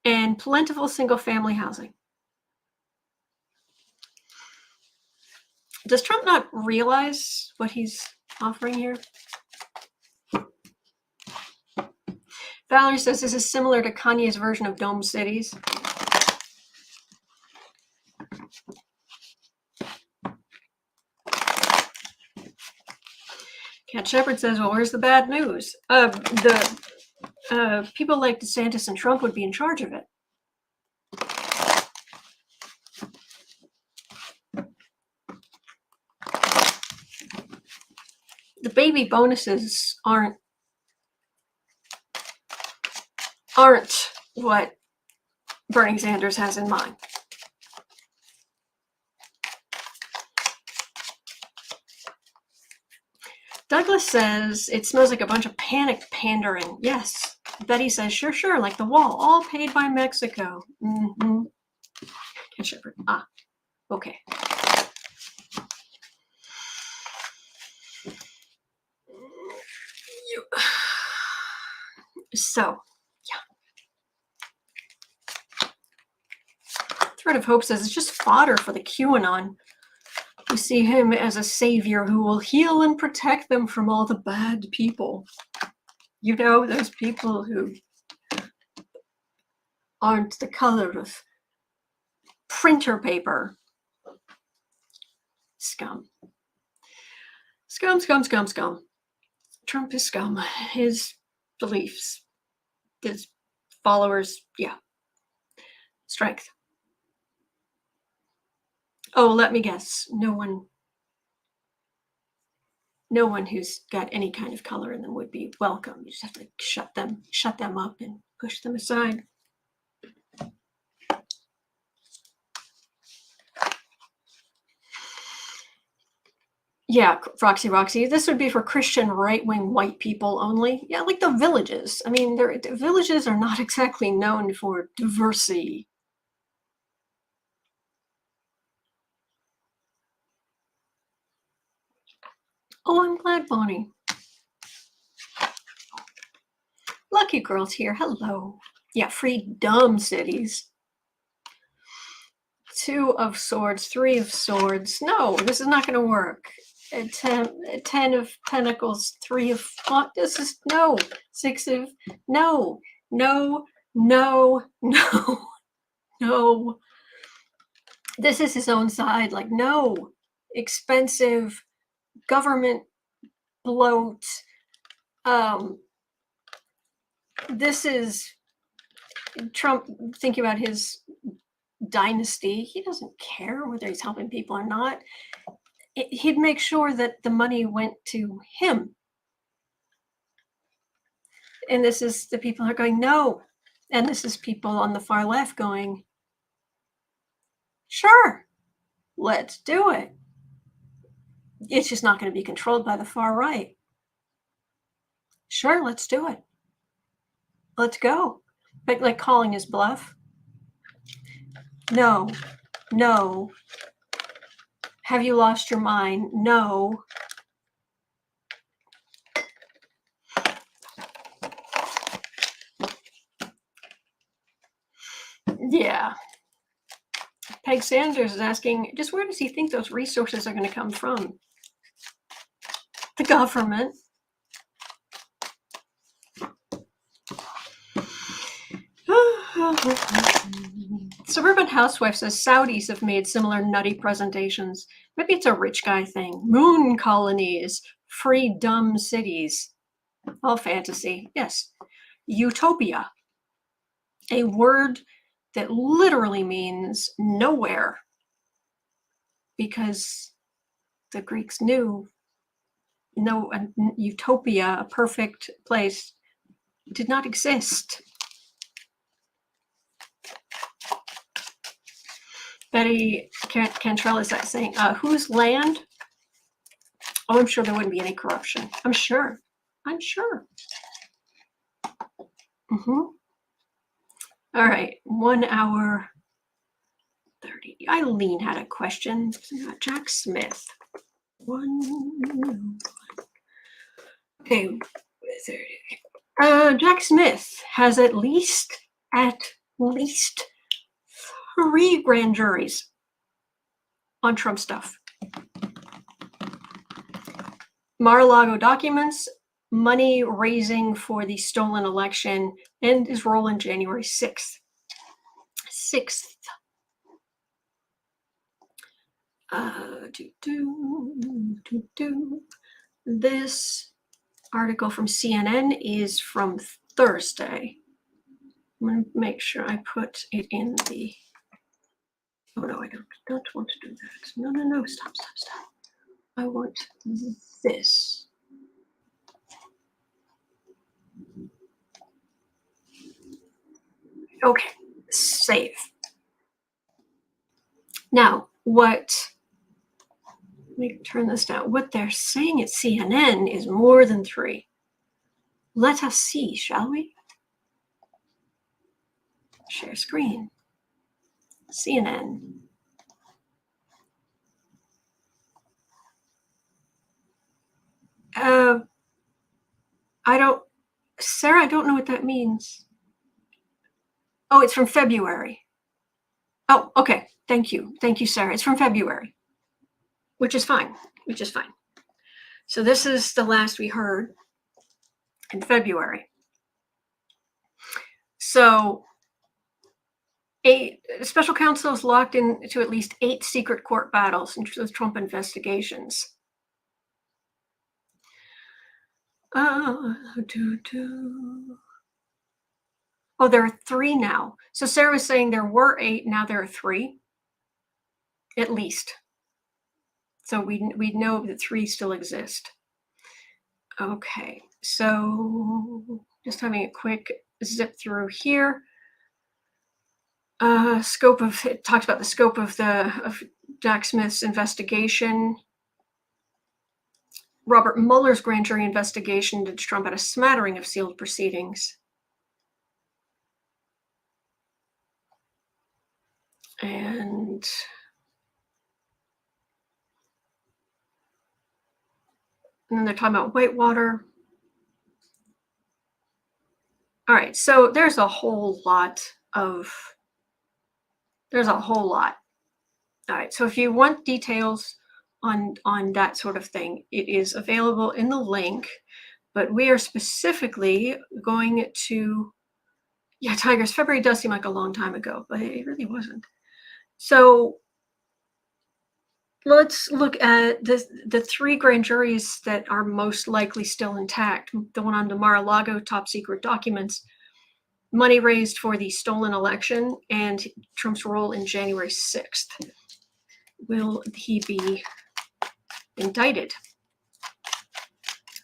And plentiful single-family housing. Does Trump not realize what he's offering here? Valerie says this is similar to Kanye's version of Dome Cities. Cat Shepard says, well, where's the bad news? People like DeSantis and Trump would be in charge of it. The baby bonuses aren't what Bernie Sanders has in mind. Douglas says it smells like a bunch of panic pandering. Yes. Betty says, sure, like the wall, all paid by Mexico. Mm-hmm. Ken Shepard. Ah, okay. So, yeah. Thread of Hope says it's just fodder for the QAnon. We see him as a savior who will heal and protect them from all the bad people. You know, those people who aren't the color of printer paper. Scum. Scum. Trump is scum. His beliefs, his followers, yeah. Strength. Oh, let me guess. No one who's got any kind of color in them would be welcome. You just have to shut them up and push them aside. Yeah, Roxy, this would be for Christian right-wing white people only. Yeah, like the villages. I mean, the villages are not exactly known for diversity. Oh, I'm glad, Bonnie. Lucky Girl's here. Hello. Yeah, free dumb cities. 2 of Swords, 3 of Swords. No, this is not going to work. 10 of Pentacles, 3 of... This is... No. 6 of... No. This is his own side. Like, no. Expensive government bloat. This is Trump thinking about his dynasty. He doesn't care whether he's helping people or not. He'd make sure that the money went to him. And this is the people who are going, no. And this is people on the far left going, sure, let's do it. It's just not going to be controlled by the far right. Sure, let's do it. Let's go. But like calling his bluff. No. Have you lost your mind? No. Yeah. Peg Sanders is asking, just where does he think those resources are going to come from? The government. Suburban Housewife says Saudis have made similar nutty presentations. Maybe it's a rich guy thing. Moon colonies, free dumb cities. All fantasy. Yes. Utopia. A word that literally means nowhere. Because the Greeks knew utopia, a perfect place, did not exist. Betty Cantrell is saying, whose land? Oh, I'm sure there wouldn't be any corruption. I'm sure. Mm-hmm. All right, 1 hour 30. Eileen had a question. Jack Smith. Okay. Jack Smith has at least 3 grand juries on Trump stuff. Mar-a-Lago documents, money raising for the stolen election, and his role in January 6th. This article from CNN is from Thursday. I'm going to make sure I put it in the... Oh, no, I don't want to do that. No, stop. I want this. Okay, save. Now, let me turn this down. What they're saying at CNN is more than 3. Let us see, shall we? Share screen. CNN. Sarah, I don't know what that means. Oh, it's from February. Oh, okay. Thank you, Sarah. It's from February, which is fine. So this is the last we heard in February. So special counsel is locked into at least 8 secret court battles in the Trump investigations. Oh, there are 3 now. So Sarah was saying there were 8, now there are 3, at least. So we know that 3 still exist. Okay, so just having a quick zip through here. It talks about the scope of Jack Smith's investigation. Robert Mueller's grand jury investigation into Trump had a smattering of sealed proceedings. And then they're talking about Whitewater. All right, so there's a whole lot. All right, so if you want details on that sort of thing, it is available in the link, but we are specifically going to, Tigers, February does seem like a long time ago, but it really wasn't. So let's look at the 3 grand juries that are most likely still intact. The one on the Mar-a-Lago top secret documents, money raised for the stolen election, and Trump's role in January 6th. Will he be indicted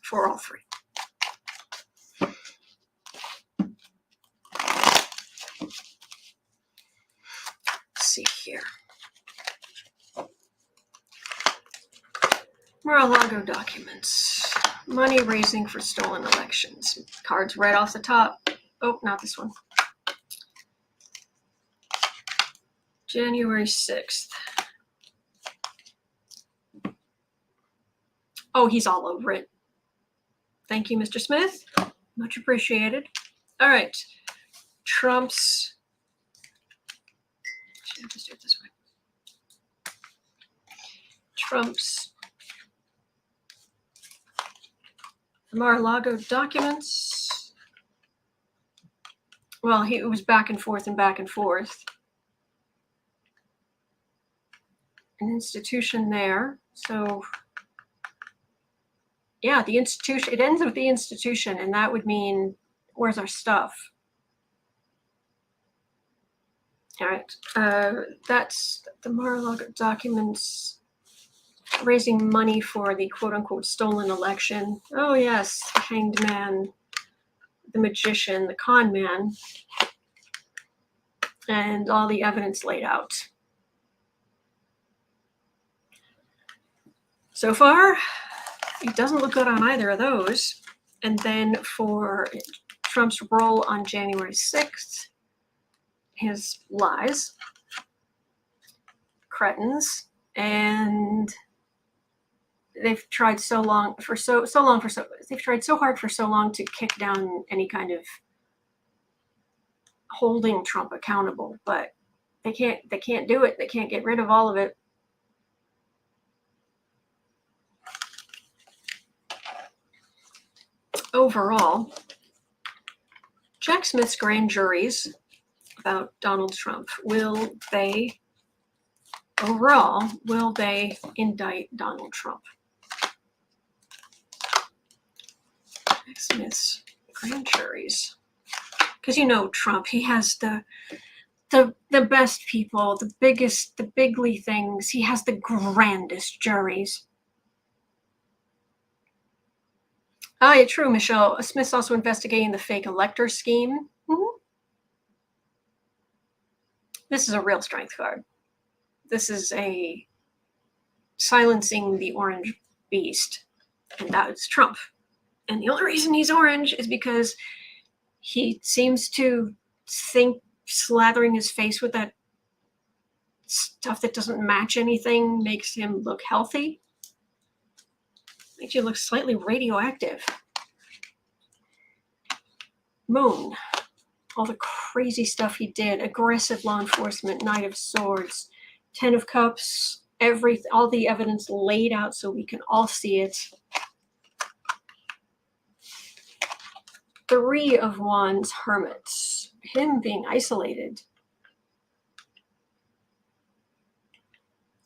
for all 3? Let's see here. Mar-a-Lago documents. Money raising for stolen elections. Cards right off the top. Oh, not this one. January 6th. Oh, he's all over it. Thank you, Mr. Smith. Much appreciated. All right. Trump's. I'll just do it this way. Trump's Mar-a-Lago documents. Well, it was back and forth. An institution there. So, yeah, the institution, it ends with the institution, and that would mean, where's our stuff? All right, that's the Mar-a-Lago documents, raising money for the quote-unquote stolen election. Oh, yes, the hanged man, the magician, the con man, and all the evidence laid out. So far, it doesn't look good on either of those. And then for Trump's role on January 6th, his lies. Cretins. And they've tried so hard for so long to kick down any kind of holding Trump accountable, but they can't do it. They can't get rid of all of it. Overall, Jack Smith's grand juries about Donald Trump, will they indict Donald Trump? Jack Smith's grand juries. Because Trump, he has the best people, the bigly things. He has the grandest juries. Oh, yeah, true, Michelle. Smith's also investigating the fake elector scheme. Mm-hmm. This is a real strength card. This is a silencing the orange beast, and that's Trump. And the only reason he's orange is because he seems to think slathering his face with that stuff that doesn't match anything makes him look healthy. Makes you look slightly radioactive. Moon. All the crazy stuff he did. Aggressive law enforcement, Knight of Swords, Ten of Cups, all the evidence laid out so we can all see it. Three of Wands, Hermit. Him being isolated.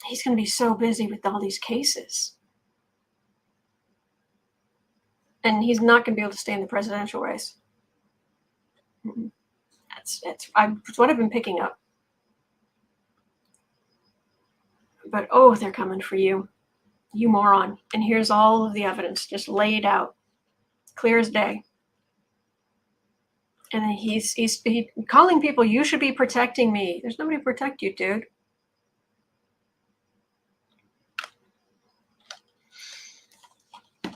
He's going to be so busy with all these cases. And he's not going to be able to stay in the presidential race. That's what I've been picking up. But, oh, they're coming for you. You moron. And here's all of the evidence just laid out. Clear as day. And then he's calling people, you should be protecting me. There's nobody to protect you, dude.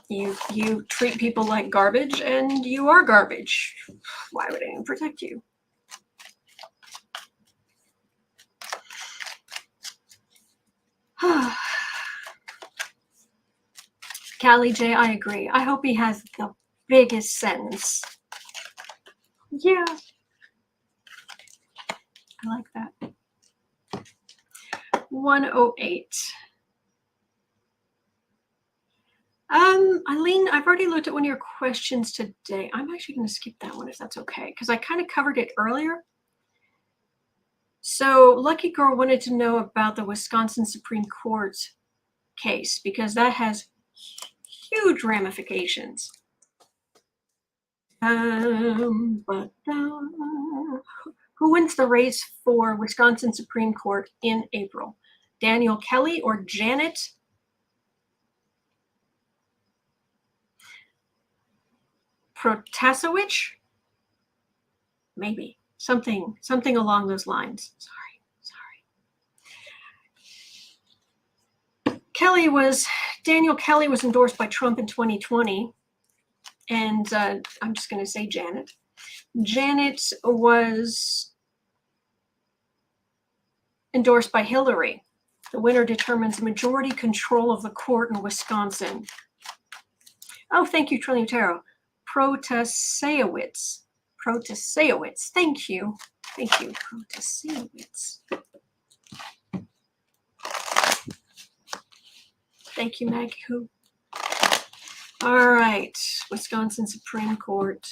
You treat people like garbage, and you are garbage. Why would anyone protect you? Callie J, I agree. I hope he has the biggest sentence. Yeah. I like that. 108. Eileen, I've already looked at one of your questions today. I'm actually going to skip that one if that's okay, because I kind of covered it earlier. So Lucky Girl wanted to know about the Wisconsin Supreme Court case, because that has huge ramifications. Who wins the race for Wisconsin Supreme Court in April? Daniel Kelly or Janet Protasiewicz? Maybe. Something along those lines. Sorry. Daniel Kelly was endorsed by Trump in 2020. And I'm just going to say Janet. Janet was endorsed by Hillary. The winner determines majority control of the court in Wisconsin. Oh, thank you, Trillium Tarot. Protasiewicz. Thank you. Protasiewicz. Thank you, Maggie. Who? All right, Wisconsin Supreme Court.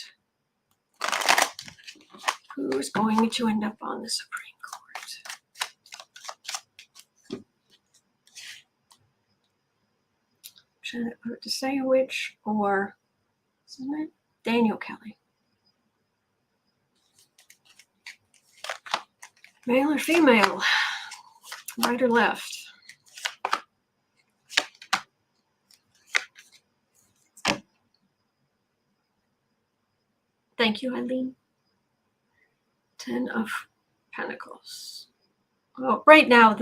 Who's going to end up on the Supreme Court? Janet Protasiewicz or isn't it Daniel Kelly? Male or female? Right or left? Thank you, Eileen. 10 of Pentacles. Oh, right now,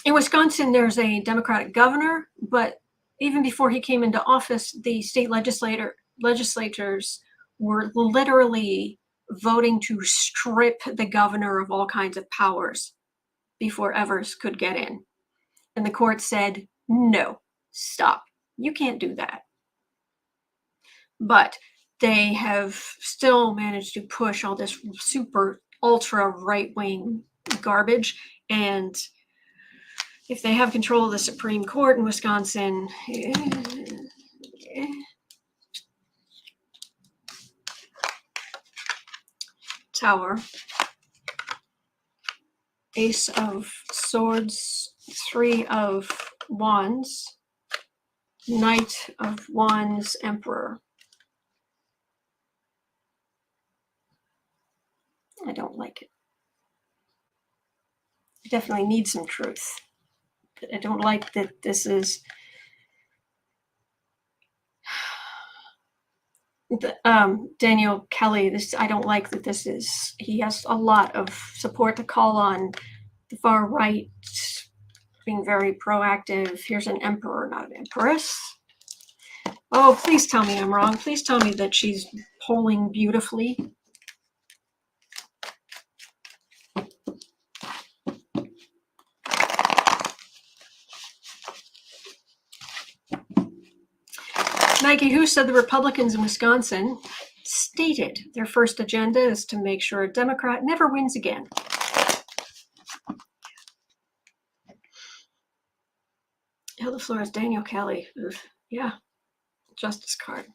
in Wisconsin, there's a Democratic governor, but even before he came into office, the state legislators were literally voting to strip the governor of all kinds of powers before Evers could get in. And the court said, no, stop. You can't do that. But they have still managed to push all this super ultra right-wing garbage. And if they have control of the Supreme Court in Wisconsin, Tower, Ace of Swords, Three of Wands, Knight of Wands, Emperor. I don't like it. I definitely need some truth. I don't like that this is Daniel Kelly. I don't like that this is, he has a lot of support to call on the far right being very proactive. Here's an emperor, not an empress. Oh, please tell me I'm wrong. Please tell me that she's polling beautifully. Maggie, who said the Republicans in Wisconsin stated their first agenda is to make sure a Democrat never wins again. Hilda Flores, Daniel Kelly. Ugh. Yeah, justice card.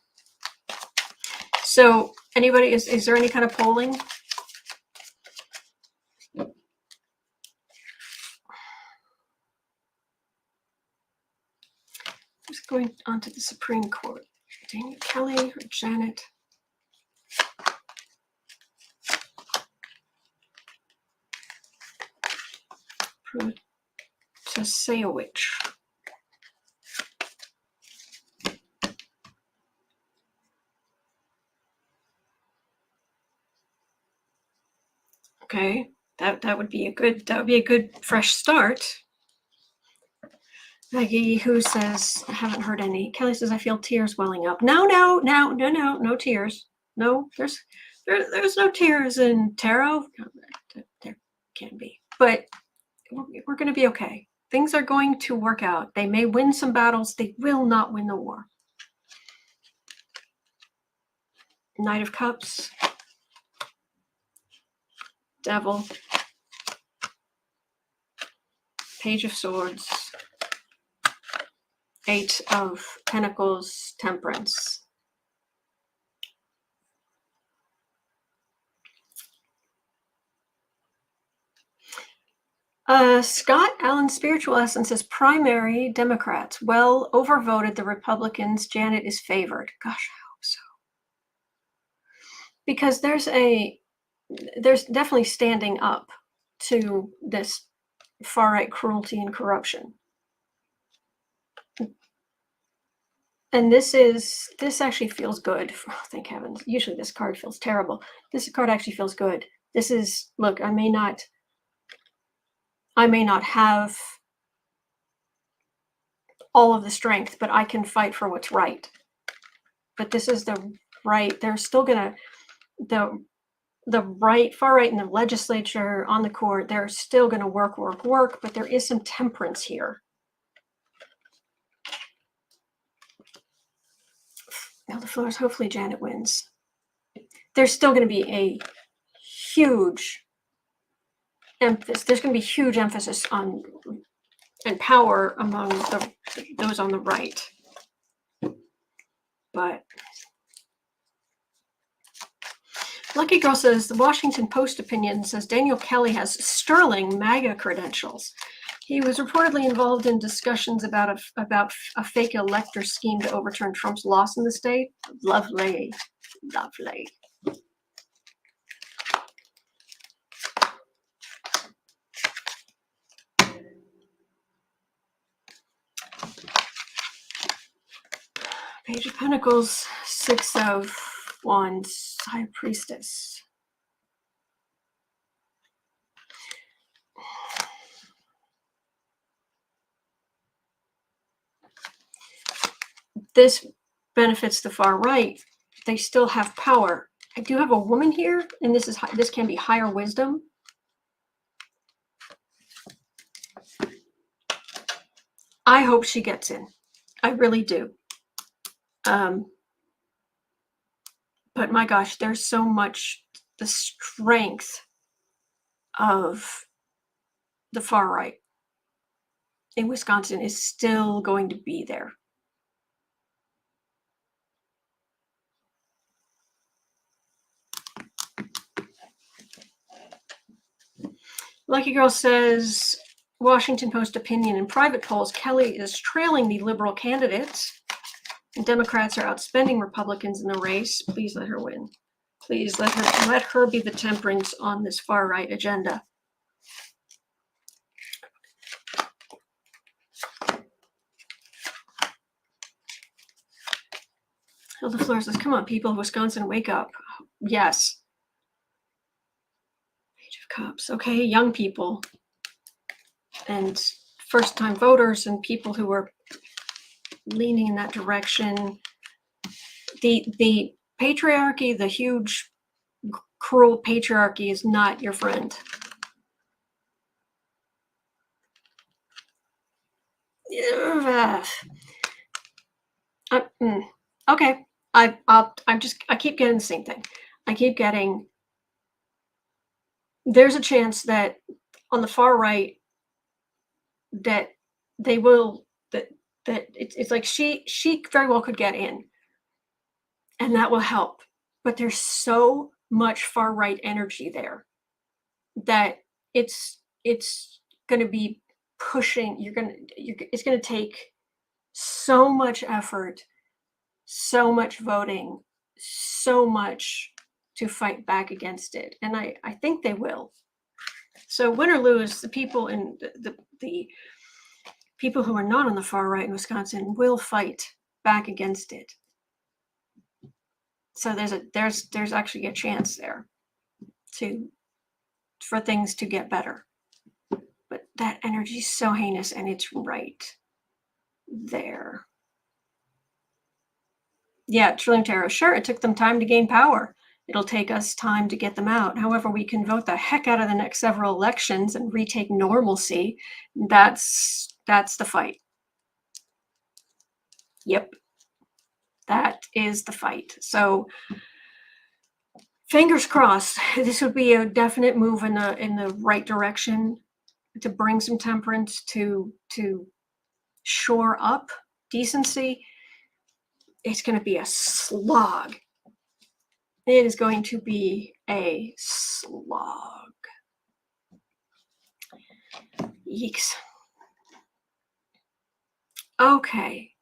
So anybody, is there any kind of polling? Who's going on to the Supreme Court? Daniel Kelly or Janet? Protasiewicz. Okay, that would be a good fresh start. Maggie, who says, I haven't heard any. Kelly says, I feel tears welling up. No tears. No, there's no tears in tarot. There can be, but we're going to be okay. Things are going to work out. They may win some battles. They will not win the war. Knight of Cups. Devil. Page of Swords. Eight of Pentacles, Temperance. Scott Allen, Spiritual Essence, says primary Democrats well overvoted the Republicans. Janet is favored. Gosh, I hope so. Because there's definitely standing up to this far-right cruelty and corruption. And this actually feels good. Oh, thank heavens. Usually this card feels terrible. This card actually feels good. This is, look, I may not have all of the strength, but I can fight for what's right. But this is the right. They're still gonna, the right, far right in the legislature, on the court, they're still gonna work, but there is some temperance here. Now the floors, hopefully Janet wins. There's still going to be a huge emphasis. There's going to be huge emphasis on and power among those on the right. But Lucky Girl says the Washington Post opinion says Daniel Kelly has sterling MAGA credentials. He was reportedly involved in discussions about a fake elector scheme to overturn Trump's loss in the state. Lovely, lovely. Page of Pentacles, Six of Wands, High Priestess. This benefits the far right. They still have power. I do have a woman here, and this can be higher wisdom. I hope she gets in. I really do. But my gosh, there's so much, the strength of the far right in Wisconsin is still going to be there. Lucky Girl says, Washington Post opinion in private polls, Kelly is trailing the liberal candidates, and Democrats are outspending Republicans in the race. Please let her win. Please let her be the temperance on this far right agenda. Hilda Fleur says, come on, people of Wisconsin, wake up. Yes. Age of Cups. Okay, young people and first-time voters and people who are leaning in that direction. The patriarchy, the huge, cruel patriarchy is not your friend. Okay, I keep getting the same thing. I keep getting, there's a chance that on the far right that they will, that it's like she very well could get in, and that will help. But there's so much far right energy there that it's going to be pushing. It's going to take so much effort, so much voting, so much to fight back against it, and I think they will. So win or lose, the people in the people who are not on the far right in Wisconsin will fight back against it. So there's actually a chance there for things to get better. But that energy is so heinous, and it's right there. Yeah, Trillium Tarot. Sure, it took them time to gain power. It'll take us time to get them out. However, we can vote the heck out of the next several elections and retake normalcy. That's the fight. Yep. That is the fight. So fingers crossed, this would be a definite move in the right direction to bring some temperance, to shore up decency. It's going to be a slog. It is going to be a slog. Yeeks. Okay.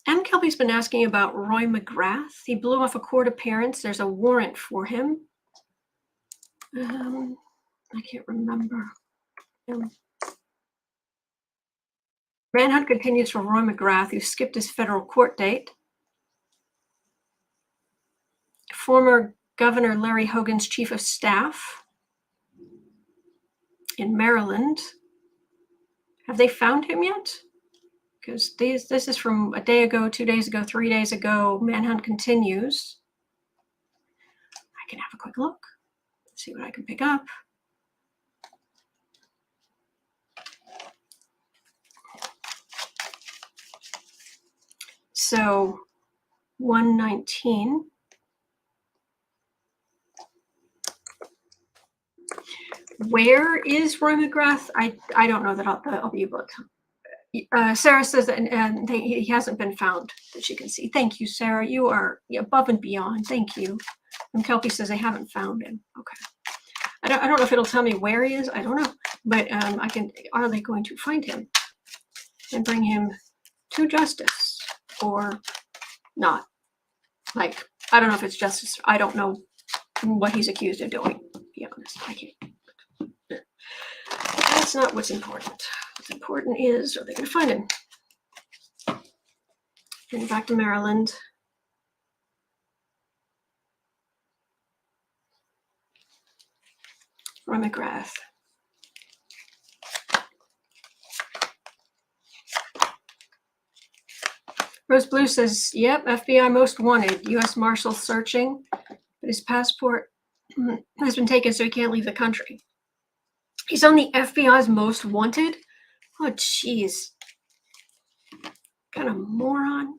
M. Kelby's been asking about Roy McGrath. He blew off a court appearance. There's a warrant for him. I can't remember. Manhunt continues for Roy McGrath, who skipped his federal court date. Former Governor Larry Hogan's chief of staff in Maryland. Have they found him yet? Because this is from a day ago, 2 days ago, 3 days ago. Manhunt continues. I can have a quick look, see what I can pick up. So 119. Where is Roy McGrath? I don't know that I'll be able to. Sarah says that he hasn't been found that she can see. Thank you, Sarah. You are above and beyond. Thank you. And Kelpie says they haven't found him. Okay. I don't know if it'll tell me where he is. I don't know. But I can. Are they going to find him and bring him to justice or not? Like, I don't know if it's justice. I don't know what he's accused of doing, to be honest. I can't. That's not what's important. What's important is, are they going to find him? Getting back to Maryland. Roy McGrath. Rose Blue says, yep, FBI most wanted. U.S. Marshals searching. but his passport has been taken, so he can't leave the country. He's on the FBI's most wanted. Oh, jeez. Kind of moron.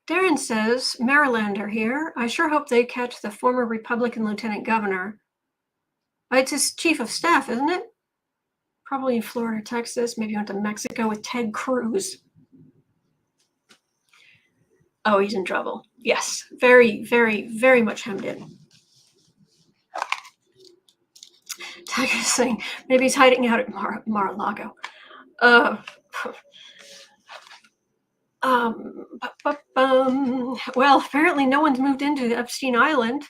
Darren says, Marylander here. I sure hope they catch the former Republican lieutenant governor. It's his chief of staff, isn't it? Probably in Florida, Texas. Maybe went to Mexico with Ted Cruz. Oh, he's in trouble. Yes, very, very, very much hemmed in. Tiger's saying maybe he's hiding out at Mar-A-Lago. Well, apparently no one's moved into the Epstein Island.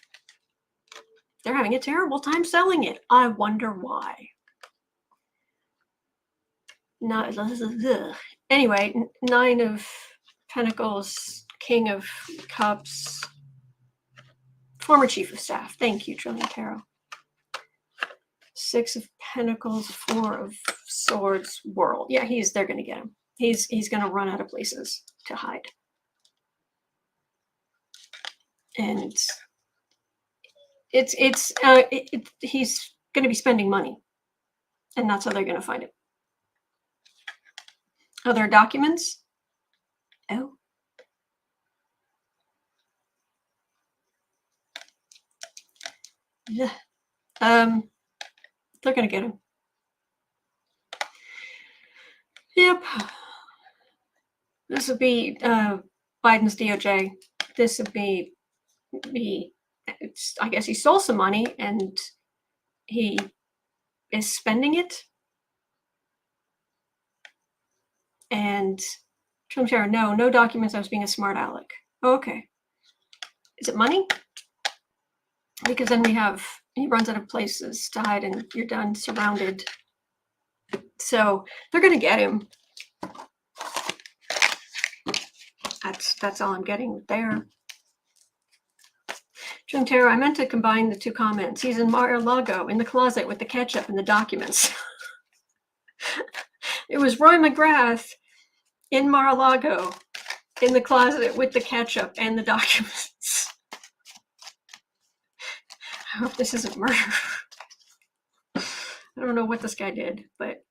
They're having a terrible time selling it. I wonder why. Anyway, Nine of Pentacles, King of Cups, former Chief of Staff. Thank you, Trillion Tarot. Six of Pentacles, Four of Swords, World. Yeah, they're going to get him. He's going to run out of places to hide. And he's going to be spending money. And that's how they're going to find him. Other documents? Oh. Yeah. They're going to get him. Yep. This would be Biden's DOJ. This would be I guess he stole some money and he is spending it. And Trump Chair, no documents. I was being a smart aleck. Oh, okay. Is it money? Because then he runs out of places to hide and you're done, surrounded. So they're going to get him. That's all I'm getting there. Jim Terror, I meant to combine the two comments. He's in Mar-A-Lago in the closet with the ketchup and the documents. It was Roy McGrath in Mar-A-Lago in the closet with the ketchup and the documents. I hope this isn't murder. I don't know what this guy did, but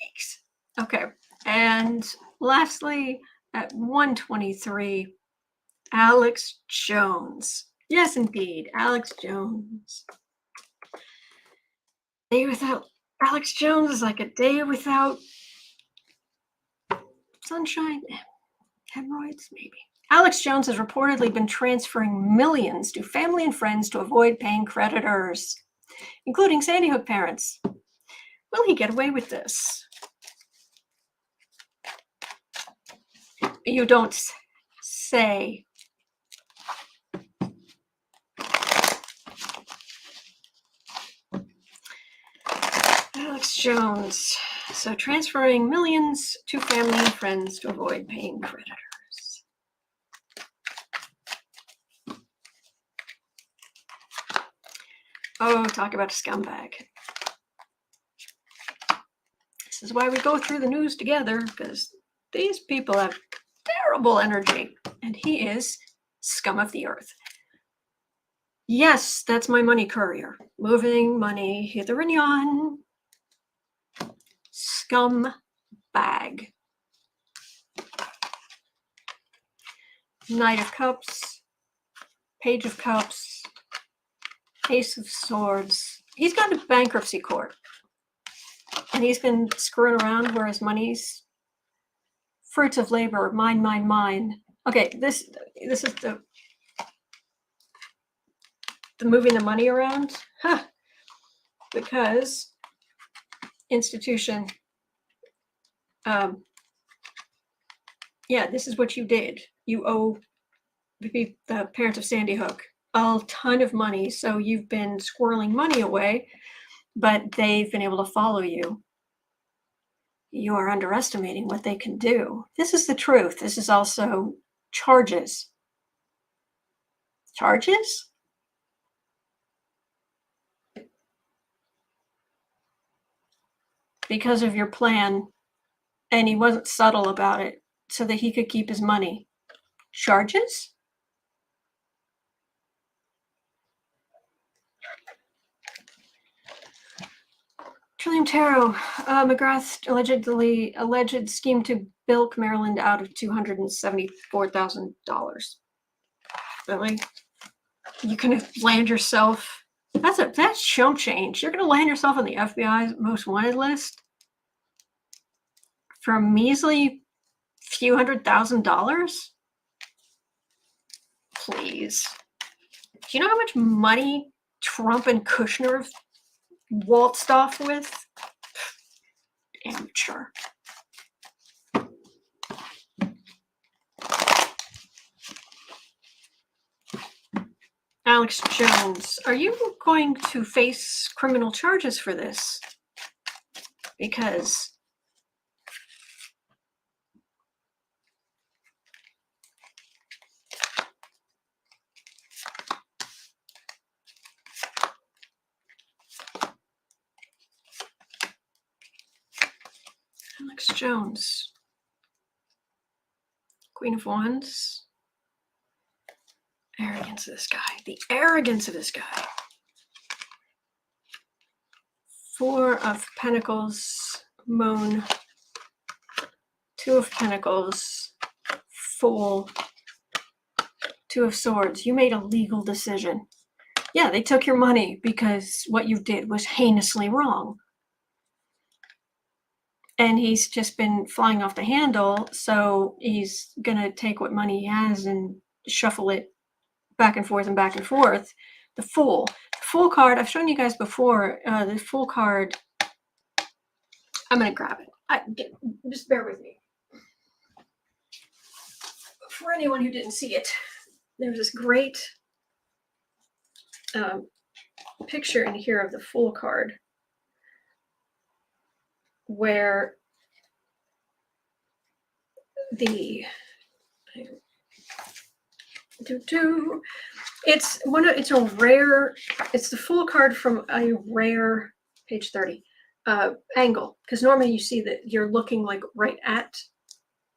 yikes. Okay. And lastly, at 123, Alex Jones. Yes, indeed, Alex Jones. Day without Alex Jones is like a day without sunshine. Hemorrhoids, maybe. Alex Jones has reportedly been transferring millions to family and friends to avoid paying creditors, including Sandy Hook parents. Will he get away with this? You don't say. Alex Jones. So transferring millions to family and friends to avoid paying creditors. Oh, talk about a scumbag. This is why we go through the news together, because these people have terrible energy, and he is scum of the earth. Yes, that's my money courier. Moving money hither and yon. Scum bag. Knight of Cups. Page of Cups. Ace of Swords. He's gone to bankruptcy court. And he's been screwing around where his money's fruits of labor. Mine. Okay, this is the moving the money around. Huh. Because institution, yeah, this is what you did. You owe the parents of Sandy Hook a ton of money, so you've been squirreling money away, but they've been able to follow you. You are underestimating what they can do. This is the truth. This is also charges. Charges? because of your plan, and he wasn't subtle about it so that he could keep his money. Charges? Trillium Tarot, McGrath's alleged scheme to bilk Maryland out of $274,000. Really? You can land yourself. That's chump change. You're gonna land yourself on the FBI's most wanted list for a measly few $100,000? Please. Do you know how much money Trump and Kushner have waltzed off with? Amateur. Alex Jones, are you going to face criminal charges for this? Because Alex Jones, Queen of Wands. Arrogance of this guy. The arrogance of this guy. Four of Pentacles, Moon. Two of Pentacles, Fool. Two of Swords. You made a legal decision. Yeah, they took your money because what you did was heinously wrong. And he's just been flying off the handle, so he's gonna take what money he has and shuffle it back and forth and back and forth. The Fool. The Fool card, I've shown you guys before. The Fool card, I'm going to grab it. Just bear with me. For anyone who didn't see it, there's this great picture in here of the Fool card where the it's the Fool card from a rare, page 30, angle, because normally you see that you're looking like right at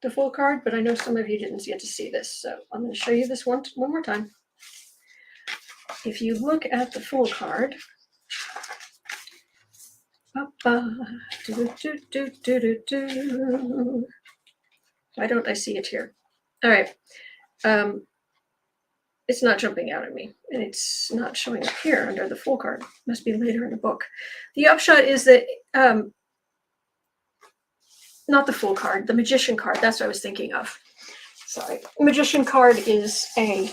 the Fool card, but I know some of you didn't get to see this, so I'm going to show you this one more time. If you look at the Fool card, why don't I see it here? All right. It's not jumping out at me, and it's not showing up here under the Fool card. Must be later in the book. The upshot is that, not the Fool card, the Magician card. That's what I was thinking of. Sorry. Magician card is a,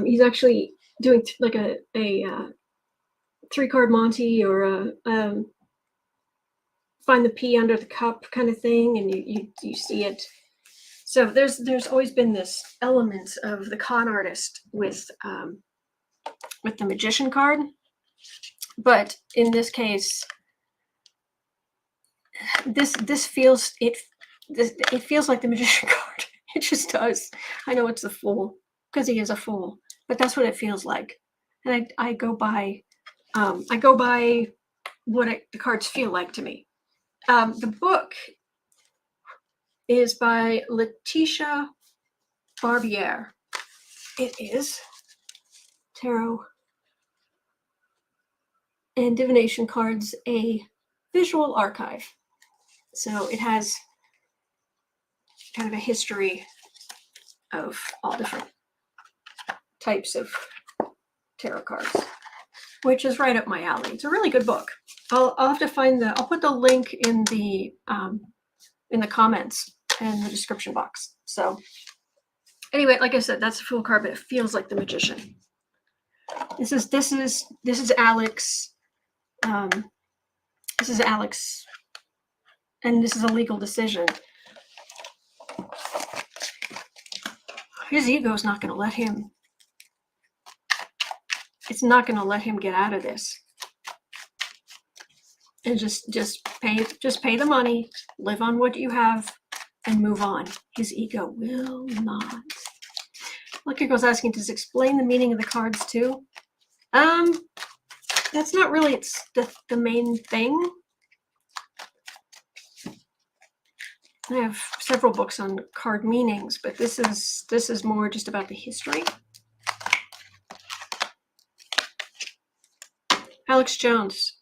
he's actually doing like a 3-card Monty or a find the pea under the cup kind of thing, and you see it. So there's always been this element of the con artist with the Magician card, but in this case, this feels it feels like the Magician card. It just does. I know it's the Fool because he is a fool, but that's what it feels like, and I go by what the cards feel like to me. The book is by Letitia Barbier. It is Tarot and Divination Cards, a visual archive. So it has kind of a history of all different types of tarot cards, which is right up my alley. It's a really good book. I'll have to find I'll put the link in the comments and the description box. So anyway, like I said, that's a Fool card, but it feels like the Magician. This is Alex. This is Alex, and this is a legal decision. His ego is not going to let him. It's not going to let him get out of this. And just pay the money, live on what you have, and move on. His ego will not. Lucky Girl's asking, does it explain the meaning of the cards too? That's not really the main thing. I have several books on card meanings, but this is more just about the history. Alex Jones,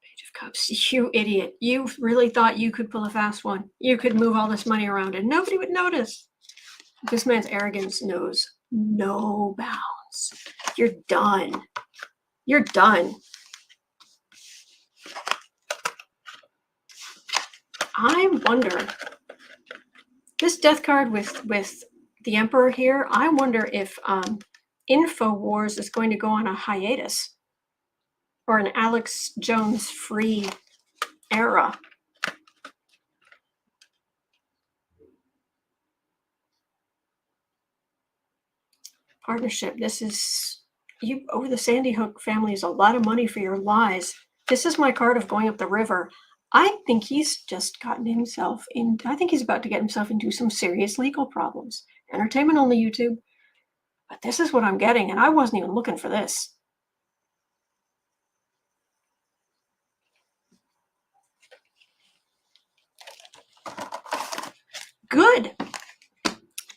Page of Cups. You idiot. You really thought you could pull a fast one. You could move all this money around and nobody would notice. This man's arrogance knows no bounds. You're done. You're done. I wonder, this death card with the Emperor here, I wonder if InfoWars is going to go on a hiatus or an Alex Jones free era. Partnership. This is, you owe the Sandy Hook families a lot of money for your lies. This is my card of going up the river. I think he's just gotten himself in, I think he's about to get himself into some serious legal problems. Entertainment only, YouTube. But this is what I'm getting, and I wasn't even looking for this. Good.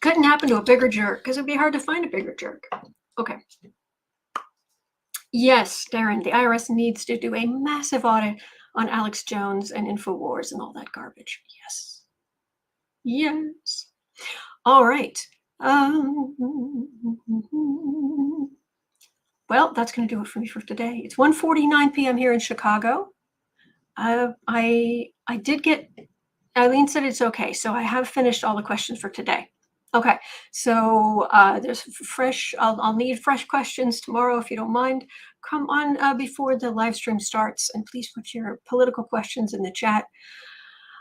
Couldn't happen to a bigger jerk, because it'd be hard to find a bigger jerk. Okay. Yes, Darren, the IRS needs to do a massive audit on Alex Jones and InfoWars and all that garbage. Yes. Yes. All right. Well, that's going to do it for me for today. It's 1:49 p.m. here in Chicago. I did get, Eileen said it's okay, so I have finished all the questions for today. Okay, so there's fresh, I'll need fresh questions tomorrow if you don't mind. Come on before the live stream starts, and please put your political questions in the chat.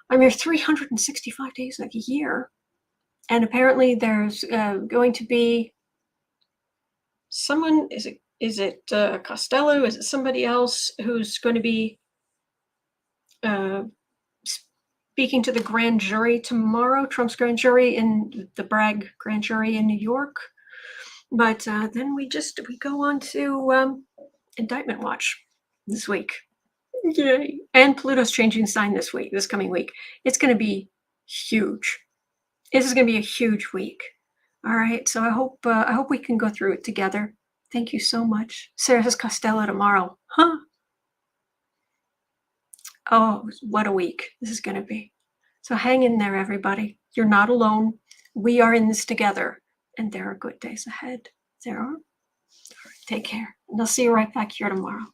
I'm here 365 days of the year, and apparently there's going to be someone, is it Costello, is it somebody else who's going to be speaking to the grand jury tomorrow, Trump's grand jury in the Bragg grand jury in New York. But then we go on to indictment watch this week. Yay. And Pluto's changing sign this coming week. It's going to be huge. This is going to be a huge week. All right. So I hope we can go through it together. Thank you so much. Sarah says Costello tomorrow. Huh? Oh, what a week this is going to be. So hang in there, everybody. You're not alone. We are in this together, and there are good days ahead. There are. All right, take care, and I'll see you right back here tomorrow.